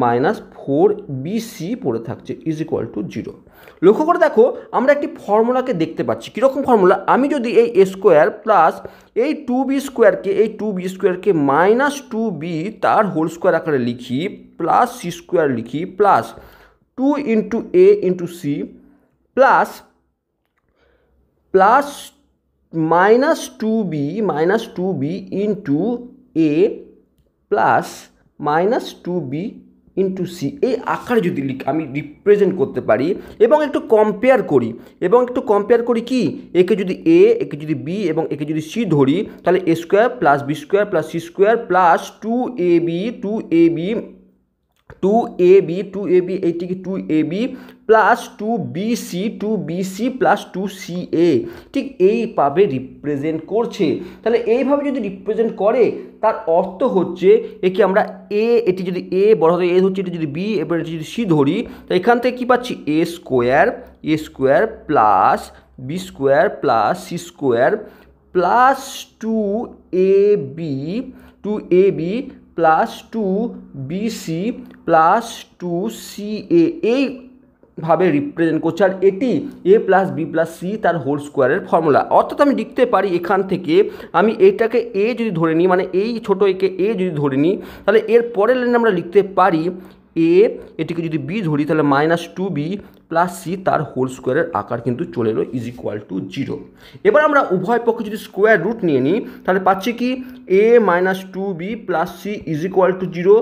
মাইনাস 4bc পড়ে থাকছে ইজ ইকুয়াল টু 0। লক্ষ্য করে দেখো আমরা একটি ফর্মুলাকে দেখতে পাচ্ছি। কীরকম ফর্মুলা, আমি যদি এই এ স্কোয়ার প্লাস এই 2b স্কোয়ারকে মাইনাস 2b তার হোল স্কোয়ার আকারে লিখি, প্লাস সি স্কোয়ার লিখি, plus 2 into a into c plus minus 2b into a plus minus 2b into c এই আকারে যদি আমি রিপ্রেজেন্ট করতে পারি এবং একটু কম্পেয়ার করি কি একে যদি একে যদি বি এবং একে যদি সি ধরি তাহলে a square plus B square plus c square plus two a b এইটিকে two a b plus two B c plus two c a ঠিক এইভাবে রিপ্রেজেন্ট করছে। তাহলে এইভাবে যদি রিপ্রেজেন্ট করে তার অর্থ হচ্ছে একে আমরা এটি যদি এ বড় হতে এ হচ্ছে এটি যদি বি এবার এটি যদি সি ধরি তো এখান থেকে কী পাচ্ছি a square plus B square plus c square plus two a b plus two B c plus two c a এইভাবে রিপ্রেজেন্ট করছে। আর এটি a plus b plus C তার হোল স্কোয়ারের ফর্মুলা। অর্থাৎ আমি লিখতে পারি এখান থেকে আমি এটাকে এ যদি ধরে নিই মানে এই ছোটো একে এ যদি ধরে নিই তাহলে এর পরের লাইনে আমরা লিখতে পারি এটিকে যদি বি ধরি তাহলে minus two B plus C তার হোল স্কোয়ারের আকার কিন্তু চলে এলো ইজ ইকুয়াল টু 0। এবার আমরা উভয় পক্ষে যদি স্কোয়ার রুট নিয়ে নিই তাহলে পাচ্ছি কি এ minus two B plus c is equal to 0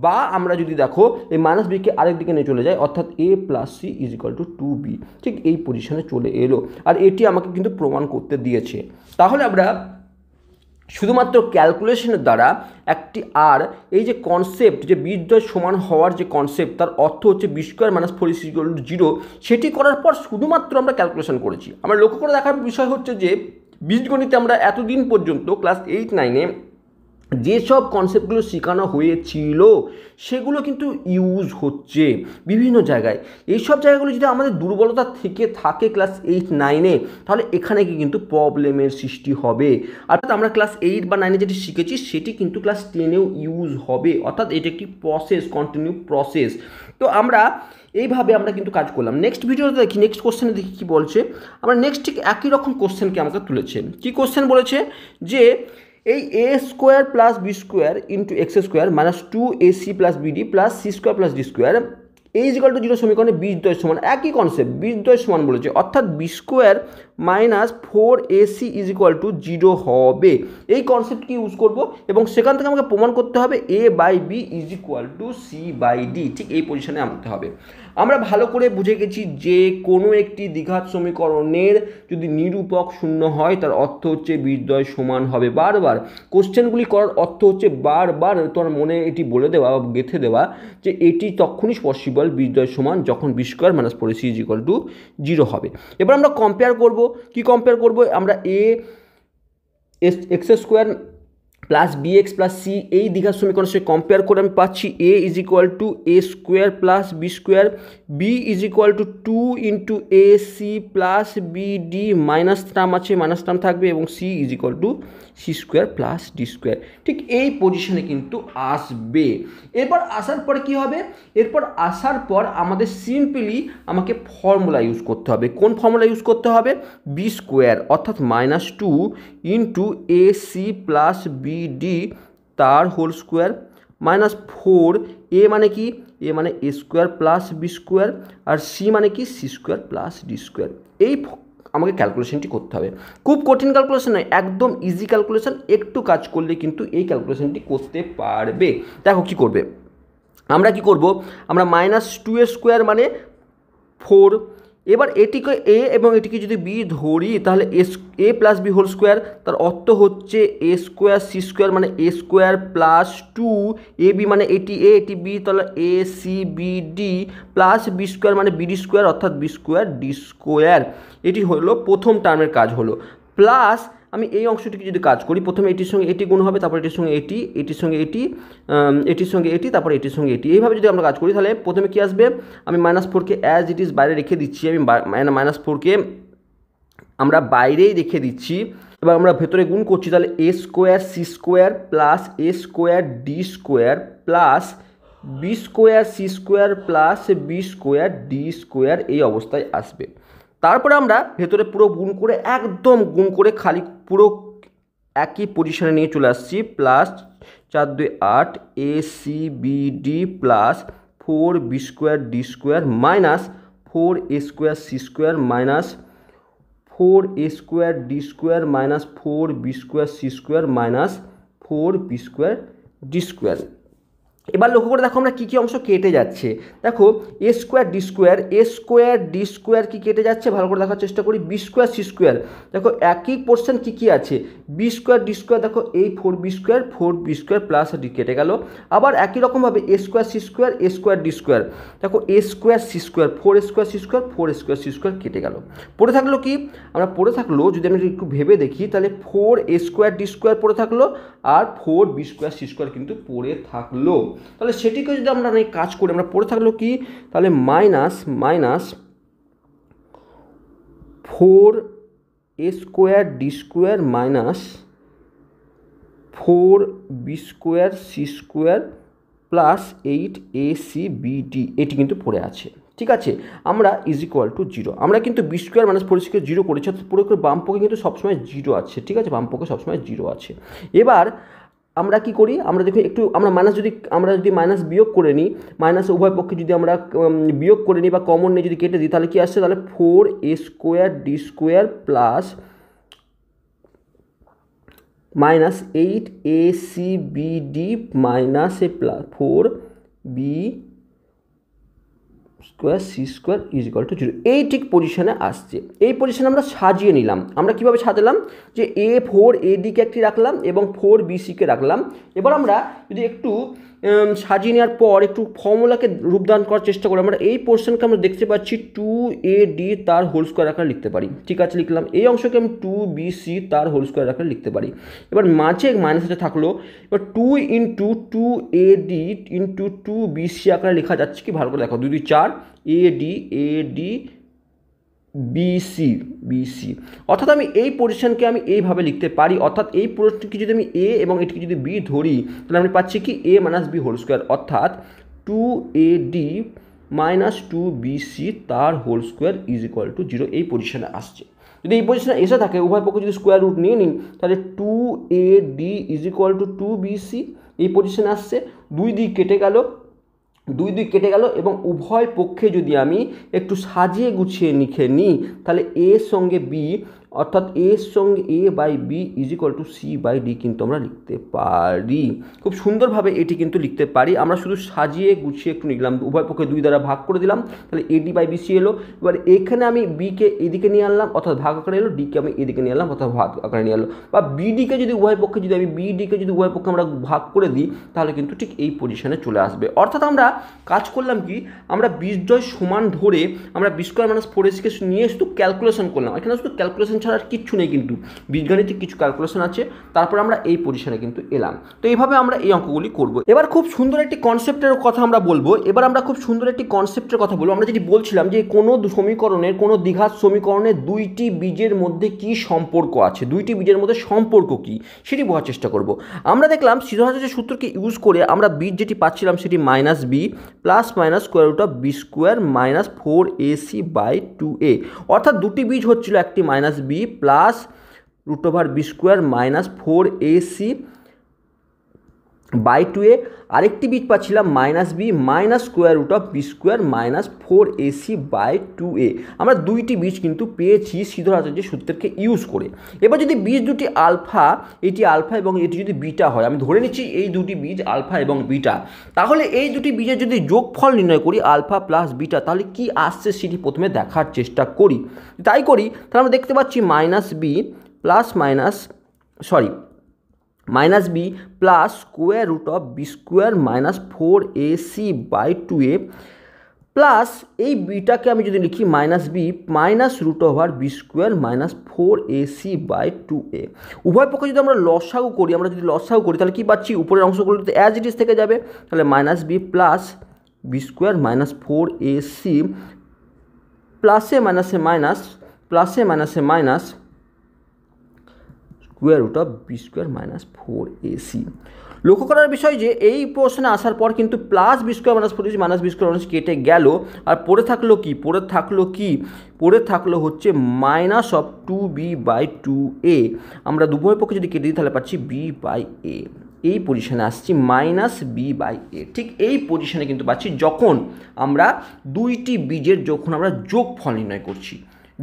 বা আমরা যদি দেখো এই মাইনাস বিকে আরেক দিকে নিয়ে চলে যায় অর্থাৎ a plus c is equal to 2b ঠিক এই পজিশনে চলে এলো। আর এটি আমাকে কিন্তু প্রমাণ করতে দিয়েছে। তাহলে আমরা শুধুমাত্র ক্যালকুলেশনের দ্বারা একটি আর এই যে কনসেপ্ট যে বীজদ্বয় সমান হওয়ার যে কনসেপ্ট তার অর্থ হচ্ছে B square minus 4 is equal to 0 সেটি করার পর শুধুমাত্র আমরা ক্যালকুলেশন করেছি। আমরা লক্ষ্য করে দেখার বিষয় হচ্ছে যে বীজগণিতে আমরা এতদিন পর্যন্ত ক্লাস 8-9-এ যেসব কনসেপ্টগুলো শেখানো হয়েছিল সেগুলো কিন্তু ইউজ হচ্ছে বিভিন্ন জায়গায়। এইসব জায়গাগুলো যদি আমাদের দুর্বলতা থেকে থাকে ক্লাস 8-9-এ তাহলে এখানে কিন্তু প্রবলেমের সৃষ্টি হবে। অর্থাৎ আমরা ক্লাস 8 বা 9-এ যেটি শিখেছি সেটি কিন্তু ক্লাস 10-এও ইউজ হবে। অর্থাৎ এটি একটি প্রসেস, কন্টিনিউ প্রসেস। তো আমরা এইভাবে আমরা কিন্তু কাজ করলাম। নেক্সট ভিডিওতে দেখি, নেক্সট কোশ্চেনে দেখি কী বলছে। আমরা নেক্সট ঠিক একই রকম কোশ্চেনকে আমাকে তুলেছে। কী কোশ্চেন বলেছে যে এই a square plus B square into x square minus 2ac plus b d plus c square plus D square a is equal to 0 সমীকরণে বীজদ্বয় সমান, একই কনসেপ্ট বীজদ্বয় সমান বলেছে অর্থাৎ B square minus 4ac is equal to 0 হবে। এই কনসেপ্টকে ইউজ করব এবং সেখান থেকে আমাকে প্রমাণ করতে হবে a by b is equal to c by d ঠিক এই পজিশনে আনতে হবে। আমরা ভালো করে বুঝে গেছি যে কোনো একটি দ্বিঘাত সমীকরণের যদি নিরূপক শূন্য হয় তার অর্থ হচ্ছে বীজদ্বয় সমান হবে। বারবার কোশ্চেনগুলি করার অর্থ হচ্ছে বারবার তোমার মনে এটি বলে দেওয়া বা গেঁথে দেওয়া যে এটি তখনই পসিবল বীজদ্বয় সমান যখন B square minus 4ac is equal to 0 হবে। এবার আমরা কম্পেয়ার করব। কি কম্পেয়ার করব? আমরা x square plus B x plus c এই দ্বিঘাত সমীকরণের সাথে কম্পেয়ার করে আমি পাচ্ছি a is equal to a square plus B square, b is equal to 2 into A C plus B D minus term আছে মাইনাস টার্ম থাকবে এবং c is equal to c square plus D square ঠিক এই পজিশনে কিন্তু আসবে। এরপর আসার পরে কি হবে? এরপর আসার পর আমাদের সিম্পলি আমাকে ফর্মুলা ইউজ করতে হবে। কোন ফর্মুলা ইউজ করতে হবে? বি স্কোয়ার অর্থাৎ minus 2 into A C plus B D তার হোল স্কোয়ার মাইনাস 4 এ মানে কি? এ মানে A square plus B square আর সি মানে কি? C square plus D square. এই আমাকে ক্যালকুলেশনটি করতে হবে। খুব কঠিন ক্যালকুলেশন নয়, একদম ইজি ক্যালকুলেশন। একটু কাজ করলে কিন্তু এই ক্যালকুলেশনটি করতে পারবে। দেখো কি করবে, আমরা কি করব? আমরা মাইনাস 2 এর স্কোয়ার মানে 4, এবার এটিকে এ এবং এটিকে যদি বি ধরি তাহলে A plus B whole square তার অর্থ হচ্ছে এ স্কোয়ার সি স্কোয়ার মানে A square plus 2 A B মানে এটি এ এটি বি তাহলে A C B D plus B square মানে বিডি স্কোয়ার অর্থাৎ বি স্কোয়ার ডি স্কোয়ার। এটি হলো প্রথম টার্মের কাজ হলো। প্লাস আমি এই অংশটিকে যদি কাজ করি প্রথমে এটির সঙ্গে এটি গুণ হবে তারপর এটির সঙ্গে এটি, এটির সঙ্গে এটি, এটির সঙ্গে এটি, তারপর এটির সঙ্গে এটি। এইভাবে যদি আমরা কাজ করি তাহলে প্রথমে কি আসবে? আমি -4কে অ্যাজ ইট ইজ বাইরে রেখে দিচ্ছি। আমি -4কে আমরা বাইরেই রেখে দিচ্ছি। এবার আমরা ভেতরে গুণ করছি তাহলে a square C square plus a square D square plus B square C square plus B square D square এই অবস্থায় আসবে। তারপরে আমরা ভেতরে পুরো গুণ করে একদম গুণ করে খালি পুরো একই পজিশনে নিয়ে চলে আসছি। Plus 4 2 8 A C B D plus 4 B square D square minus 4 A square C square minus 4 A square D square minus 4 B square C square minus 4 B square D square. এবার লক্ষ্য করে দেখো আমরা কী কী অংশ কেটে যাচ্ছে। দেখো এ স্কোয়ার ডি স্কোয়ার কি কেটে যাচ্ছে, ভালো করে দেখার চেষ্টা করি। বি স্কোয়ার সি স্কোয়ার, দেখো একই পোর্শন কী কী আছে, বি স্কোয়ার ডি স্কোয়ার, দেখো এই four B square plus D কেটে গেল। আবার একই রকমভাবে এ স্কোয়ার ডি স্কোয়ার, দেখো a square C square, four square C square কেটে গেল। পড়ে থাকলো কি, আমরা পড়ে থাকলো যদি আমি একটু ভেবে দেখি তাহলে ফোর এ স্কোয়ার ডি স্কোয়ার পড়ে থাকলো আর four B square C square কিন্তু পড়ে থাকলো। তাহলে সেটিকে যদি আমরা কাজ করি, আমরা পড়ে থাকলো কি, তাহলে minus four A square D square minus four B square C square plus eight A C B D, এটি কিন্তু পড়ে আছে। ঠিক আছে, আমরা ইজ ইকুয়াল টু জিরো, আমরা কিন্তু B square minus four square zero করেছি, অর্থাৎ পুরো করে বাম পক্ষে কিন্তু সবসময় জিরো আছে। ঠিক আছে, বাম পক্ষে সবসময় জিরো আছে। এবার আমরা কি করি, আমরা দেখি একটু আমরা আমরা যদি মাইনাস বিয়োগ করে নিই, মাইনাস উভয় পক্ষে যদি আমরা বিয়োগ করে নিই বা কমন নিয়ে যদি কেটে দিই, তাহলে কি আসছে, তাহলে four A square D square plus minus eight A C B D minus A plus four B square C square is equal to zero. এই ঠিক পজিশনে আসছে। এই পজিশনে আমরা সাজিয়ে নিলাম। আমরা কীভাবে সাজালাম, যে এ ফোর এ ডিকে একটি রাখলাম এবং ফোর বি সিকে রাখলাম। এবার আমরা যদি একটু সাজিয়ে নেওয়ার পর একটু ফর্মুলাকে রূপদান করার চেষ্টা করি, আমরা এই পোর্শনকে আমরা দেখতে পাচ্ছি টু এ ডি তার হোল স্কোয়ার আকারে লিখতে পারি। ঠিক আছে, লিখলাম। এই অংশকে আমি টু বি সি তার হোল স্কোয়ার আকারে লিখতে পারি। এবার মাঝে মাইনাস আছে থাকলো, এবার টু ইন্টু টু এ D into two B C আকারে লেখা যাচ্ছে কি, ভালো করে দেখো, দুই দুই চার এ ডি বিসি, অর্থাৎ আমি এই পজিশনকে আমি এইভাবে লিখতে পারি। অর্থাৎ এই পজিশনকে যদি আমি এ এবং এটিকে যদি বি ধরি, তাহলে আমি পাচ্ছি কি এ মাইনাস বি হোল স্কোয়ার, অর্থাৎ টু এ ডি মাইনাস টু বিসি তার whole square is equal to zero. এই পজিশনে আসছে। যদি এই পজিশনে এসে থাকে, উভয় পক্ষ যদি স্কোয়ার রুট নিয়ে নিন, তাহলে two A D is equal to two BC এই পজিশনে আসছে। দুই দিক কেটে গেল এবং উভয় পক্ষে যদি আমি একটু সাজিয়ে গুছিয়ে লিখে নিই, তাহলে এর সঙ্গে বি, অর্থাৎ এর সঙ্গে a by b is equal to c by d কিন্তু আমরা লিখতে পারি। খুব সুন্দরভাবে এটি কিন্তু লিখতে পারি। আমরা শুধু সাজিয়ে গুছিয়ে একটু লিখলাম, উভয় পক্ষে দুই দ্বারা ভাগ করে দিলাম, তাহলে এডি বাই বিসি এলো। এবার এখানে আমি বিকে এদিকে নিয়ে আনলাম, অর্থাৎ ভাগ আকারে এলো, ডিকে আমি এদিকে নিয়ে আনলাম, অর্থাৎ ভাগ আকারে নিয়ে এলো। বা বিডিকে যদি উভয় পক্ষে উভয় পক্ষে আমরা ভাগ করে দিই, তাহলে কিন্তু ঠিক এই পজিশনে চলে আসবে। অর্থাৎ আমরা কাজ করলাম কি, আমরা বিজয় সমান ধরে আমরা বি স্কোয়ার মাইনাস ফোর এসকে নিয়ে শুধু ক্যালকুলেশন করলাম। এখানে শুধু ক্যালকুলেশন ছাড়া আর কিচ্ছু নেই, কিন্তু বীজগণিতিক কিছু ক্যালকুলেশন আছে, তারপর আমরা এই পজিশনে কিন্তু এলাম। তো এইভাবে আমরা এই অঙ্কগুলি করব। এবার খুব সুন্দর একটি কনসেপ্টের কথা আমরা বলবো। আমরা যেটি বলছিলাম যে কোনো সমীকরণের, কোনো দ্বিঘাত সমীকরণের দুইটি বীজের মধ্যে কি সম্পর্ক আছে, দুইটি বীজের মধ্যে সম্পর্ক কি সেটি বোঝার চেষ্টা করব। আমরা দেখলাম সিদ্ধান্তের সূত্রকে ইউজ করে আমরা বীজ যেটি পাচ্ছিলাম সেটি minus B plus minus square root of B square minus four a c by two a, অর্থাৎ দুটি বীজ হচ্ছিল একটি minus B plus root over B square minus four a c by two a, আরেকটি বীজ পাচ্ছিলাম minus B minus square root of B square minus four a c by two a. আমরা দুইটি বীজ কিন্তু পেয়েছি সিদ্ধান্তের সূত্রকে ইউজ করে। এবার যদি বীজ দুটি আলফা, এটি আলফা এবং এটি যদি বিটা হয়, আমি ধরে নিচ্ছি এই দুটি বীজ আলফা এবং বিটা, তাহলে এই দুটি বীজের যদি যোগফল নির্ণয় করি আলফা প্লাস বিটা, তাহলে কি আসছে সেটি প্রথমে দেখার চেষ্টা করি। তাই করি, তাহলে আমরা দেখতে পাচ্ছি minus B plus square root of B square minus four a c by two A plus এই বিটাকে আমি যদি লিখি minus B minus root over B square minus four a c by two a. উভয় পক্ষে যদি আমরা লসাগু করি, তাহলে কি পাচ্ছি, উপরের অংশগুলোতে অ্যাজ ইট ইজ থেকে যাবে, তাহলে minus B plus B square minus four a c প্লাসে মাইনাসে minus square root of B square minus four a c. লক্ষ্য করার বিষয় যে এই প্রশ্নে আসার পর কিন্তু plus B square minus four a c minus B square minus কেটে গেল, আর পড়ে থাকলো হচ্ছে minus of two b by two a. আমরা দুভয় পক্ষে যদি কেটে দিই তাহলে পাচ্ছি বি বাই এ। এই পজিশনে আসছি মাইনাস বি বাই এ। ঠিক এই পজিশনে কিন্তু পাচ্ছি যখন আমরা দুইটি বীজের আমরা যোগফল নির্ণয় করছি।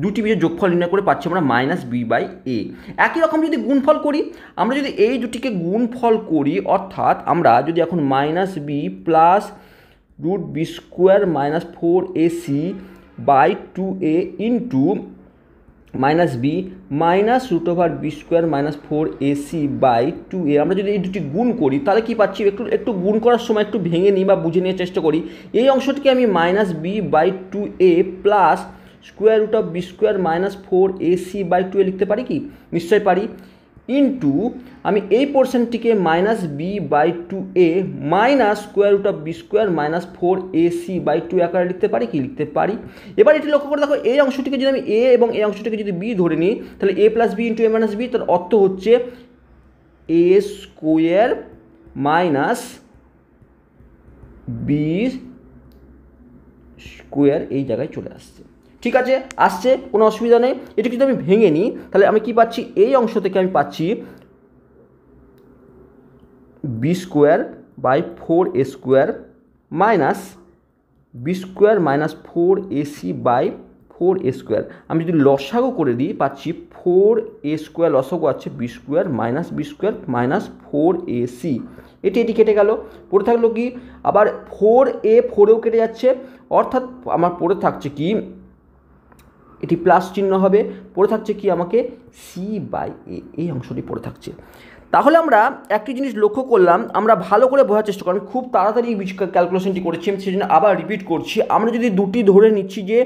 দুটি বীজের যোগফল নির্ণয় করে পাচ্ছি আমরা মাইনাস বি বাই এ। একই রকম যদি গুণফল করি, আমরা যদি এই দুটিকে গুণফল করি, অর্থাৎ আমরা যদি এখন minus B plus root B square minus 4ac by 2a into minus B minus root over B square minus 4ac by 2a, আমরা যদি এই দুটি গুণ করি তাহলে কি পাচ্ছি, একটু গুণ করার সময় একটু ভেঙে নিই বা বুঝে নেওয়ার চেষ্টা করি। এই অংশটিকে আমি minus B by 2a plus square root of B square minus 4ac by 2a লিখতে পারি কি? নিশ্চয়ই পারি। ইন্টু আমি এই পোর্শনটিকে minus B by 2a minus square root of B square minus 4ac by 2 আকারে লিখতে পারি কি? লিখতে পারি। এবার এটি লক্ষ্য করে দেখো, এই অংশটিকে যদি আমি a এবং এই অংশটিকে যদি b ধরে নিই, তাহলে a plus B into a minus B, তার অর্থ হচ্ছে a square minus B square এই জায়গায় চলে আসছে। ঠিক আছে, আসছে, কোনো অসুবিধা নেই। এটি যদি আমি ভেঙে নিই তাহলে আমি কি পাচ্ছি, এই অংশ থেকে আমি পাচ্ছি B square by 4a square minus B square minus 4ac by 4a square. আমি যদি লসাগু করে দিই পাচ্ছি 4a স্কোয়ার, লসাগু আছে B square minus B square minus 4ac। এটি কেটে গেল, পড়ে থাকলো কি আবার 4a, 4এও কেটে যাচ্ছে, অর্থাৎ আমার পড়ে থাকছে কি, এটি প্লাস চিহ্ন হবে, পড়ে থাকছে কি আমাকে সি বাই এ, এই অংশটি পড়ে থাকছে। তাহলে আমরা একটি জিনিস লক্ষ্য করলাম, আমরা ভালো করে বোঝার চেষ্টা করলাম, খুব তাড়াতাড়ি ক্যালকুলেশনটি করেছি, আমি সেই জন্য আবার রিপিট করছি। আমরা যদি দুটি ধরে নিচ্ছি যে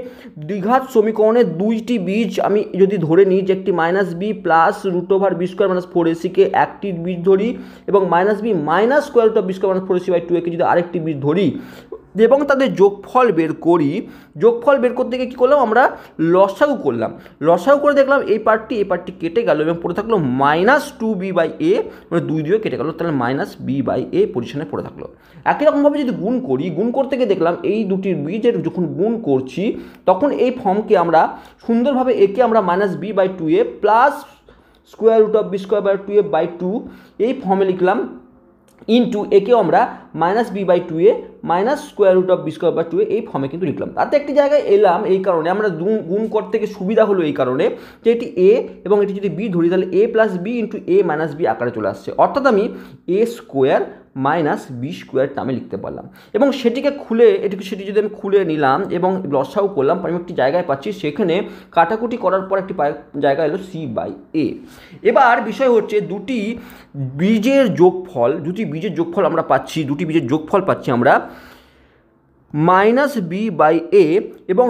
দ্বিঘাত সমীকরণে দুইটি বীজ আমি যদি ধরে নিই যে একটি minus B plus root over B square minus 4ac-কে একটি বীজ ধরি এবং minus B minus square root of B square minus 4ac by 2a-কে যদি আরেকটি বীজ ধরি এবং তাদের যোগফল বের করি, যোগফল বের করতে গিয়ে কী করলাম, আমরা লসাগু করলাম। লসাগু করে দেখলাম এই পার্টটি কেটে গেল এবং পড়ে থাকলো মাইনাস 2b বাই এ, মানে 2 কেটে গেল, তাহলে মাইনাস বি বাই এ পজিশনে পড়ে থাকলো। একই রকমভাবে যদি গুণ করি, গুণ করতে গিয়ে দেখলাম এই দুটির বীজের যখন গুণ করছি তখন এই ফর্মকে আমরা সুন্দরভাবে একে আমরা minus B by 2a plus square root of B square by 2a by 2 এই ফর্মে লিখলাম, ইন্টু একেও আমরা minus B by 2a minus square root of B square by 2a এই ফর্মে কিন্তু লিখলাম। তাতে একটি জায়গায় এলাম, এই কারণে আমরা গুণ করতে থেকে সুবিধা হলো এই কারণে যে এটি a এবং এটি যদি b ধরি তাহলে a plus B into a minus B আকারে চলে আসছে, অর্থাৎ আমি a square minus B square টার্মে লিখতে পারলাম। এবং সেটি যদি আমি খুলে নিলাম এবং লসাগু করলাম, আমি একটি জায়গায় পাচ্ছি, সেখানে কাটাকুটি করার পর একটি জায়গা এলো সি বাই এ। এবার বিষয় হচ্ছে দুটি বীজের যোগফল আমরা পাচ্ছি, আমরা মাইনাস বি বাই এ এবং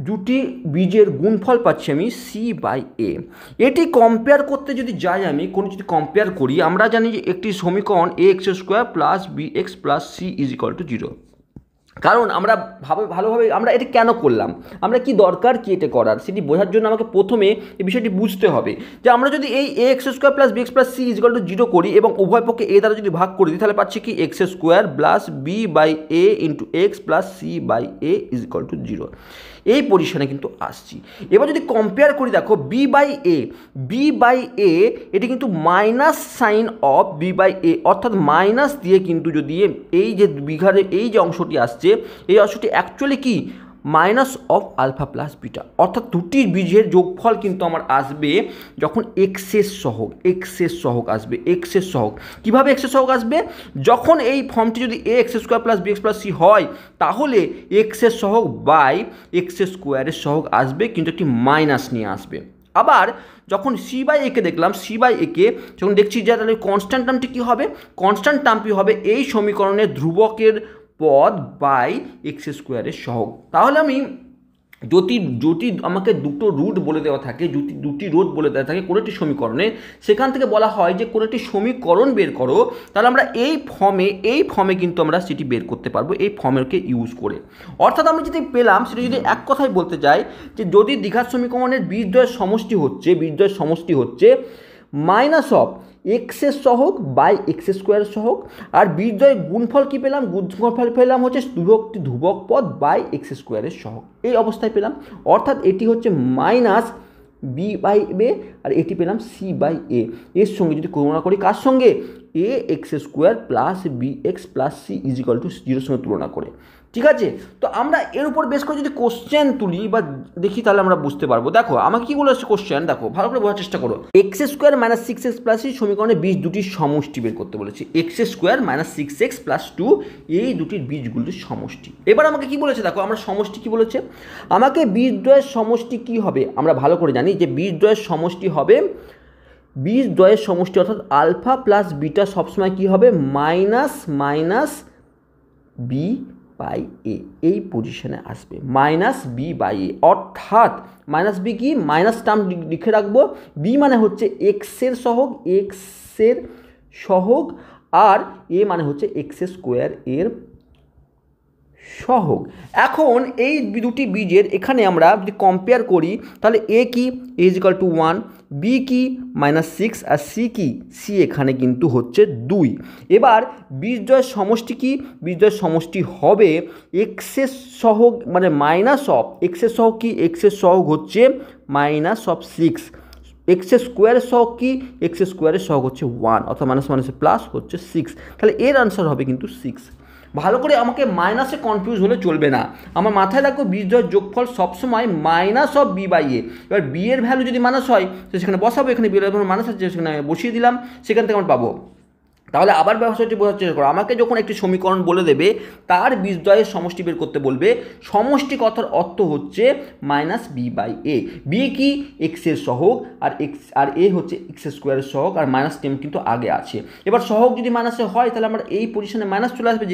দুটি বীজের গুণফল পাচ্ছি আমি সি বাই এ। এটি কম্পেয়ার করতে যদি যাই, আমি যদি কম্পেয়ার করি, আমরা জানি যে একটি সমীকরণ a x square plus B x plus c is equal to 0। কারণ আমরা ভালোভাবে আমরা এটা কেন করলাম, আমরা কি দরকার কি এটা করার, সেটি বোঝার জন্য আমাকে প্রথমে এই বিষয়টি বুঝতে হবে যে আমরা যদি এই a x square plus B x plus c is equal to 0 করি এবং উভয় পক্ষে এ দ্বারা যদি ভাগ করে দিই তাহলে পাচ্ছি কি X square plus B by A into X plus C by A is equal to 0। এই পজিশনে কিন্তু আসছি। এবার যদি কম্পেয়ার করি, দেখো বি বাই এ এটি কিন্তু minus sign of b by a, অর্থাৎ মাইনাস দিয়ে কিন্তু যদি এই যে বিঘারে এই যে অংশটি আসছে, এই অংশটি অ্যাকচুয়ালি কি minus of alpha plus beta, অর্থাৎ দুটি বীজের যোগফল কিন্তু আমার আসবে যখন এক্সের সহগ আসবে। কীভাবে এক্সের সহগ আসবে, যখন এই ফর্মটি যদি a x square plus B x plus c হয় তাহলে এক্সের সহগ বাই এক্স স্কোয়ারের সহগ আসবে, কিন্তু একটি মাইনাস নিয়ে আসবে। আবার যখন সি বাই একে দেখলাম, যখন দেখছি যে তাহলে কনস্ট্যান্ট টার্মটি কী হবে, কনস্ট্যান্ট টার্মটি হবে এই সমীকরণের ধ্রুবকের পদ বাই এক্স স্কোয়ারের সহগ। তাহলে আমি যদি আমাকে দুটো রুট বলে দেওয়া থাকে, দুটি রোধ বলে দেওয়া থাকে কোনো একটি সমীকরণে, সেখান থেকে বলা হয় যে কোনো একটি সমীকরণ বের করো, তাহলে আমরা এই ফর্মে কিন্তু আমরা সেটি বের করতে পারবো এই ফর্মেরকে ইউজ করে। অর্থাৎ আমরা যেটি পেলাম সেটা যদি এক কথায় বলতে চাই যে যদি দ্বিঘাত সমীকরণের বীজদ্বয়ের সমষ্টি হচ্ছে মাইনাস অফ এক্সের সহগ বাই এক্স স্কোয়ারের সহগ, আর বীজদ্বয়ের গুণফল কী পেলাম, গুণফল পেলাম হচ্ছে ধ্রুবক পদ বাই এক্স স্কোয়ারের সহগ, এই অবস্থায় পেলাম। অর্থাৎ এটি হচ্ছে মাইনাস বি বাই এ আর এটি পেলাম সি বাই এ। এর সঙ্গে যদি তুলনা করি, কার সঙ্গে, a x square plus B x plus c is equal to 0 সঙ্গে তুলনা করে। ঠিক আছে। তো আমরা এর উপর বেশ করে যদি কোশ্চেন তুলি বা দেখি তাহলে আমরা বুঝতে পারবো। দেখো আমাকে কি বলেছে কোশ্চেন, দেখো ভালো করে বোঝার চেষ্টা করো। X square minus six X plus এই সমীকরণে বীজ দুটির সমষ্টি বের করতে বলেছে। X square minus six X plus two এই দুটির বীজগুলির সমষ্টি। এবার আমাকে কি বলেছে, দেখো আমরা সমষ্টি কি বলেছে, আমাকে বীজদ্বয়ের সমষ্টি কি হবে, আমরা ভালো করে জানি যে বীজদ্বয়ের সমষ্টি হবে, বীজদ্বয়ের সমষ্টি অর্থাৎ আলফা প্লাস বিটা সবসময় কি হবে, মাইনাস মাইনাস বি বাই এ, এই পজিশনে আসবে মাইনাস বি বাই এ, অর্থাৎ মাইনাস বি কি, মাইনাস টার্ম লিখে রাখবো, বি মানে হচ্ছে এক্সের সহগ, এক্সের সহগ, আর এ মানে হচ্ছে এক্স স্কোয়ার এর সহগ। এখন এই দুটি বীজের এখানে আমরা যদি কম্পেয়ার করি তাহলে এ কি, A is equal to 1, B কি মাইনাস 6, আর সি কি, সি এখানে কিন্তু হচ্ছে 2। এবার বীজদ্বয়ের সমষ্টি কি, বীজদ্বয়ের সমষ্টি হবে এক্সের সহগ মানে মাইনাস অফ এক্সের সহগ কি, এক্সের সহগ হচ্ছে মাইনাস অফ 6, এক্স স্কোয়ারের সহগ কি, এক্স স্কোয়ারের সহগ হচ্ছে 1, অর্থাৎ মাইনাস মাইনাসে প্লাস হচ্ছে 6, তাহলে এর আনসার হবে কিন্তু 6। ভালো করে আমাকে মাইনাসে কনফিউজ হলে চলবে না, আমার মাথায় রাখবো বীজদ্বয়ের যোগফল সবসময় মাইনাস অফ বি বাই এ। এবার বি এর ভ্যালু যদি মাইনাস হয় তো সেখানে বসাবো, এখানে বি এর ভ্যালু মাইনাস আছে সেখানে বসিয়ে দিলাম, সেখান থেকে আমরা পাবো। তাহলে আবার ব্যবসাটি বোঝার চেষ্টা করো, আমাকে যখন একটি সমীকরণ বলে দেবে তার বীজদ্বয়ের সমষ্টি বের করতে বলবে, সমষ্টি কথার অর্থ হচ্ছে minus B by A. B কি, এক্সের সহগ, আর এক্স আর এ হচ্ছে এক্স স্কোয়ারের সহগ, আর মাইনাস টেন কিন্তু আগে আছে। এবার সহগ যদি মাইনাসে হয় তাহলে আমরা এই পজিশনে মাইনাস চলে আসবে,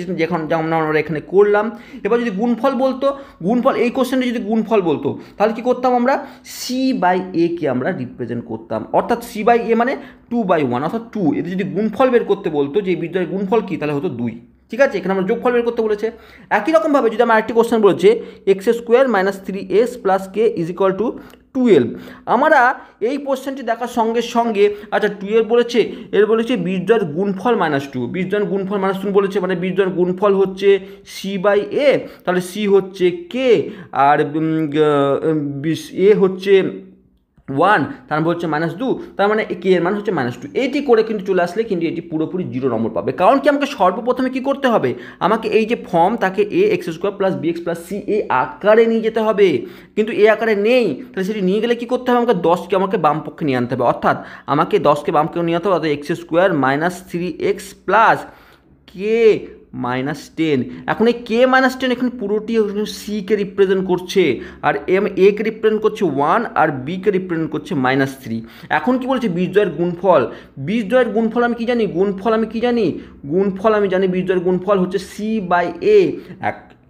যেমন আমরা এখানে করলাম। এবার যদি গুণফল বলতো, গুণফল এই কোশ্চেনটা যদি গুণফল বলতো তাহলে কি করতাম, আমরা সি বাই এ কে আমরা রিপ্রেজেন্ট করতাম, অর্থাৎ সি বাই এ মানে 2/1 অর্থাৎ 2। এদের যদি গুণফল বের করতে বলতো যে বীজদ্বয়ের গুণফল কি, তাহলে হতো 2। ঠিক আছে, এখানে আমরা যোগফল বের করতে বলেছে। একই রকমভাবে যদি আমার আরেকটি কোশ্চেন বলেছে X square minus 3s plus K is equal two 12, আমরা এই কোশ্চেনটি দেখার সঙ্গে সঙ্গে আচ্ছা 12 বলেছে, এর বলেছে বীজদ্বয়ের গুণফল -2, বীজদ্বয়ের গুণফল -2 বলেছে, মানে বীজদ্বয়ের গুণফল হচ্ছে সি বাই এ, তাহলে সি হচ্ছে কে আর এ হচ্ছে 1, তার মানে হচ্ছে -2, তার মানে কে এর মান হচ্ছে -2। এইটি করে কিন্তু চলে আসলে কিন্তু এটি পুরোপুরি 0 নম্বর পাবে, কারণ কি আমাকে সর্বপ্রথমে কি করতে হবে, আমাকে এই যে ফর্ম তাকে a x square plus B x plus c এ আকারে নিয়ে যেতে হবে, কিন্তু এ আকারে নেই, তাহলে সেটি নিয়ে গেলে কী করতে হবে, আমাকে 10কে আমাকে বাম পক্ষে নিয়ে আনতে হবে, অর্থাৎ আমাকে 10কে বাম পক্ষে নিয়ে আনতে হবে, অর্থাৎ x square minus 3x plus k -10। এখন এই কে -10 এখানে পুরোটি সি কে রিপ্রেজেন্ট করছে, আর এ কে রিপ্রেজেন্ট করছে 1, আর বি কে রিপ্রেজেন্ট করছে -3। এখন কি বলছে বীজদ্বয়ের গুণফল, বীজদ্বয়ের গুণফল আমি কি জানি, গুণফল আমি জানি বীজদ্বয়ের গুণফল হচ্ছে সি বাই এ।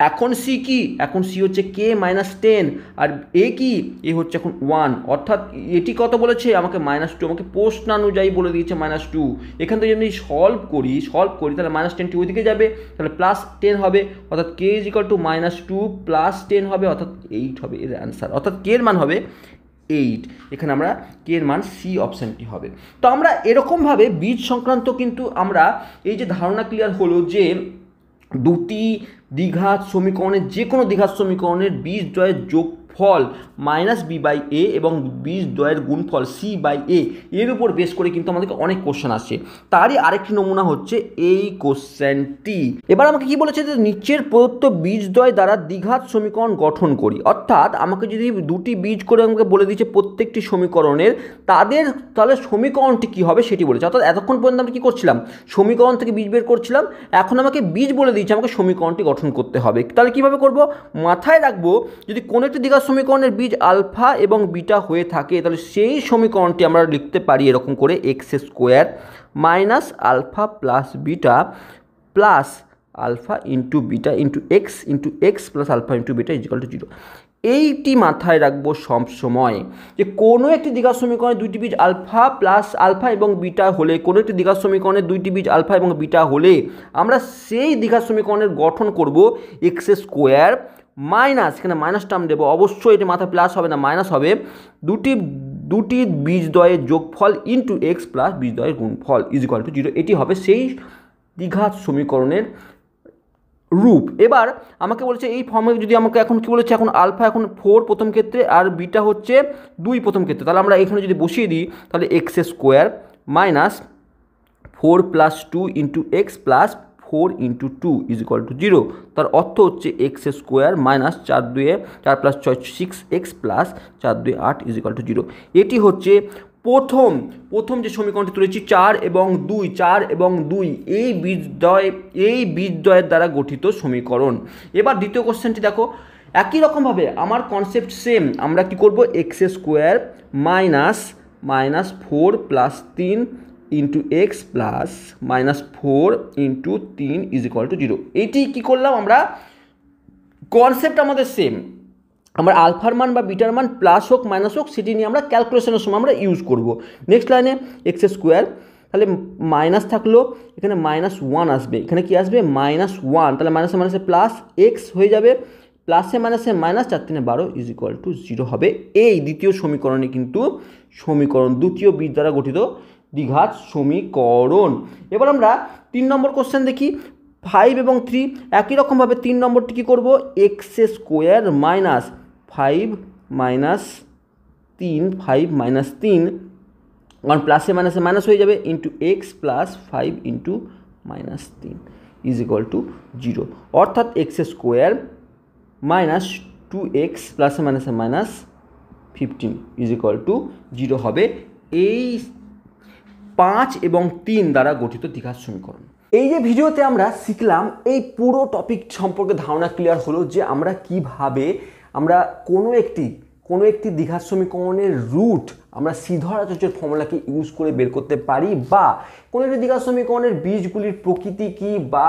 এখন সি কি, এখন সি হচ্ছে কে -10, আর এ কি, এ হচ্ছে এখন 1, অর্থাৎ এটি কত বলেছে আমাকে -2, আমাকে প্রশ্নানুযায়ী বলে দিয়েছে -2। এখান থেকে যদি সলভ করি তাহলে -10টি ওইদিকে যাবে, তাহলে +10 হবে, অর্থাৎ কে ইজ ইকুয়াল টু -2 +10 হবে, অর্থাৎ 8 হবে এর অ্যান্সার, অর্থাৎ কে এর মান হবে 8। এখানে আমরা কে এর মান সি অপশানটি হবে। তো আমরা এরকমভাবে বীজ সংক্রান্ত কিন্তু আমরা এই যে ধারণা ক্লিয়ার হলো যে দুটি দ্বিঘাত সমীকরণের যে কোনো দ্বিঘাত সমীকরণের বীজদ্বয়ের যোগফল -b বাই এ এবং বীজদ্বয়ের গুণফল সি বাই এ, এর উপর বেস করে কিন্তু আমাদেরকে অনেক কোশ্চেন আসছে। তারই আরেকটি নমুনা হচ্ছে এই কোশ্চেনটি। এবার আমাকে কি বলেছে যে নিচের প্রদত্ত বীজদ্বয় দ্বারা দ্বিঘাত সমীকরণ গঠন করি, অর্থাৎ আমাকে যদি দুটি বীজ করে আমাকে বলে দিচ্ছে প্রত্যেকটি সমীকরণের তাদের তাহলে সমীকরণটি কী হবে সেটি বলেছে, অর্থাৎ এতক্ষণ পর্যন্ত আমরা কী করছিলাম, সমীকরণ থেকে বীজ বের করছিলাম, এখন আমাকে বীজ বলে দিচ্ছে আমাকে সমীকরণটি গঠন করতে হবে। তাহলে কীভাবে করব, মাথায় রাখবো যদি কোনো একটি দ্বিঘাত সমীকরণের বীজ আলফা এবং বিটা হয়ে থাকে তাহলে সেই সমীকরণটি আমরা লিখতে পারি এরকম করে X square minus alpha plus beta plus alpha into beta into X plus alpha into beta is equal to 0। এইটি মাথায় রাখবো সব সময় যে কোনো একটি দ্বিঘাত সমীকরণের দুইটি বীজ আলফা এবং বিটা হলে, কোনো একটি দ্বিঘাত সমীকরণের দুইটি বীজ আলফা এবং বিটা হলে আমরা সেই দ্বিঘাত সমীকরণের গঠন করব এক্স স্কোয়ার মাইনাস, এখানে মাইনাস টার্ম দেবো, অবশ্যই এটি মাথা প্লাস হবে না মাইনাস হবে, দুটি বীজদ্বয়ের যোগফল ইন্টু এক্স প্লাস বীজদ্বয়ের গুণফল ইজ ইকুয়াল টু 0। এটি হবে সেই দ্বিঘাত সমীকরণের রূপ। এবার আমাকে বলেছে এই ফর্মে যদি আমাকে এখন কি বলেছে, এখন আলফা এখন 4 প্রথম ক্ষেত্রে আর বিটা হচ্ছে 2 প্রথম ক্ষেত্রে, তাহলে আমরা এখানে যদি বসিয়ে দিই তাহলে x square minus 4 + 2 into X plus 4 into 2 is equal to 0। তার অর্থ হচ্ছে x square minus 4 2 4 plus 6 6x plus 4 2 8 is equal to 0। এটি হচ্ছে প্রথম যে সমীকরণটি তুলেছি 4 এবং 2 এই বীজদ্বয়ের দ্বারা গঠিত সমীকরণ। এবার দ্বিতীয় কোশ্চেনটি দেখো, একই রকমভাবে আমার কনসেপ্ট সেম, আমরা কি করব, x square minus 4 plus 3 into X plus -4 into 3 is equal to 0। এইটি কী করলাম আমরা, কনসেপ্ট আমাদের সেম, আমরা আলফার মান বা বিটার মান প্লাস হোক মাইনাস হোক সেটি নিয়ে আমরা ক্যালকুলেশনের সময় আমরা ইউজ করব। নেক্সট লাইনে এক্স স্কোয়ার, তাহলে মাইনাস থাকলো, এখানে -1 আসবে, এখানে কি আসবে -1, তাহলে মাইনাসে মাইনাসে প্লাস এক্স হয়ে যাবে, প্লাসে মাইনাসে মাইনাস 4 3 12 ইজ ইকুয়াল টু 0 হবে। এই দ্বিতীয় সমীকরণে কিন্তু দ্বিতীয় বীজ দ্বারা গঠিত দ্বিঘাত সমীকরণ। এবার আমরা 3 নম্বর কোশ্চেন দেখি, 5 এবং 3 একই রকমভাবে 3 নম্বরটি কী করবো, এক্স স্কোয়ার মাইনাস 5 মাইনাস 3 কারণ প্লাসে মাইনাসে মাইনাস হয়ে যাবে into X plus 5 into -3 is equal to 0। অর্থাৎ এক্স স্কোয়ার মাইনাস 2x প্লাসে মাইনাসে -15 ইজ ইকুয়াল টু 0 হবে এই 5 এবং 3 দ্বারা গঠিত দ্বিঘাত সমীকরণ। এই যে ভিডিওতে আমরা শিখলাম, এই পুরো টপিক সম্পর্কে ধারণা ক্লিয়ার হলো যে আমরা কিভাবে আমরা কোনো একটি দ্বিঘাত সমীকরণের রুট আমরা সিধরাচার্যের ফর্মুলাকে ইউজ করে বের করতে পারি, বা কোনো একটি দ্বিঘাত সমীকরণের বীজগুলির প্রকৃতি কী বা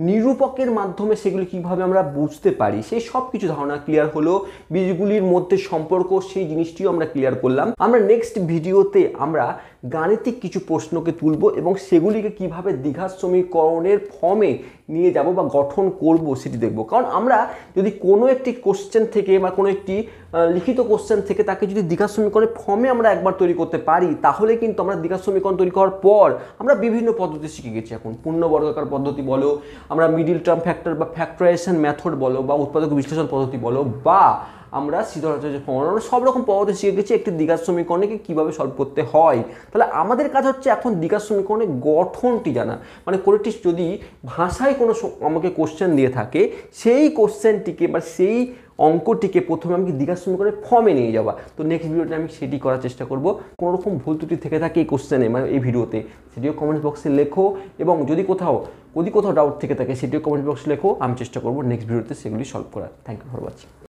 নিরূপকের মাধ্যমে সেগুলি কীভাবে আমরা বুঝতে পারি, সেই সব কিছু ধারণা ক্লিয়ার হলো। বীজগুলির মধ্যে সম্পর্ক, সেই জিনিসটিও আমরা ক্লিয়ার করলাম। আমরা নেক্সট ভিডিওতে আমরা গাণিতিক কিছু প্রশ্নকে তুলব এবং সেগুলিকে কিভাবে দ্বিঘাত সমীকরণের ফর্মে নিয়ে যাব বা গঠন করব সেটি দেখব। কারণ আমরা যদি কোনো একটি কোশ্চেন থেকে বা কোনো একটি লিখিত কোশ্চেন থেকে তাকে যদি দ্বিঘাত সমীকরণের ফর্মে আমরা একবার তৈরি করতে পারি, তাহলে কিন্তু আমরা দ্বিঘাত সমীকরণ তৈরি করার পর আমরা বিভিন্ন পদ্ধতি শিখে গেছি। এখন পূর্ণবর্গাকার পদ্ধতি বলো, আমরা মিডিল টার্ম ফ্যাক্টর বা ফ্যাক্টরাইজেশন মেথড বলো, বা উৎপাদক বিশ্লেষণ পদ্ধতি বলো, বা আমরা সিধরাচার্যের ফর্মুলা, আমরা সব রকম পদ্ধতি শিখে গেছি একটি দ্বিঘাত সমীকরণকে কীভাবে সলভ করতে হয়। তাহলে আমাদের কাজ হচ্ছে এখন দ্বিঘাত সমীকরণের গঠনটি জানা, মানে কোনোটি যদি ভাষায় কোনো আমাকে কোশ্চেন দিয়ে থাকে, সেই কোশ্চেনটিকে বা সেই অঙ্কটিকে প্রথমে আমাকে দ্বিঘাত সমীকরণের ফর্মে নিয়ে যাওয়া। তো নেক্সট ভিডিওতে আমি সেটি করার চেষ্টা করব। কোনো রকম ভুল ত্রুটি থেকে থাকে এই কোশ্চেনে, মানে এই ভিডিওতে, সেটিও কমেন্ট বক্সে লেখো, এবং যদি কোথাও ডাউট থেকে থাকে সেটিও কমেন্ট বক্সে লেখো। আমি চেষ্টা করব নেক্সট ভিডিওতে সেগুলি সলভ করার। Thank you for watching.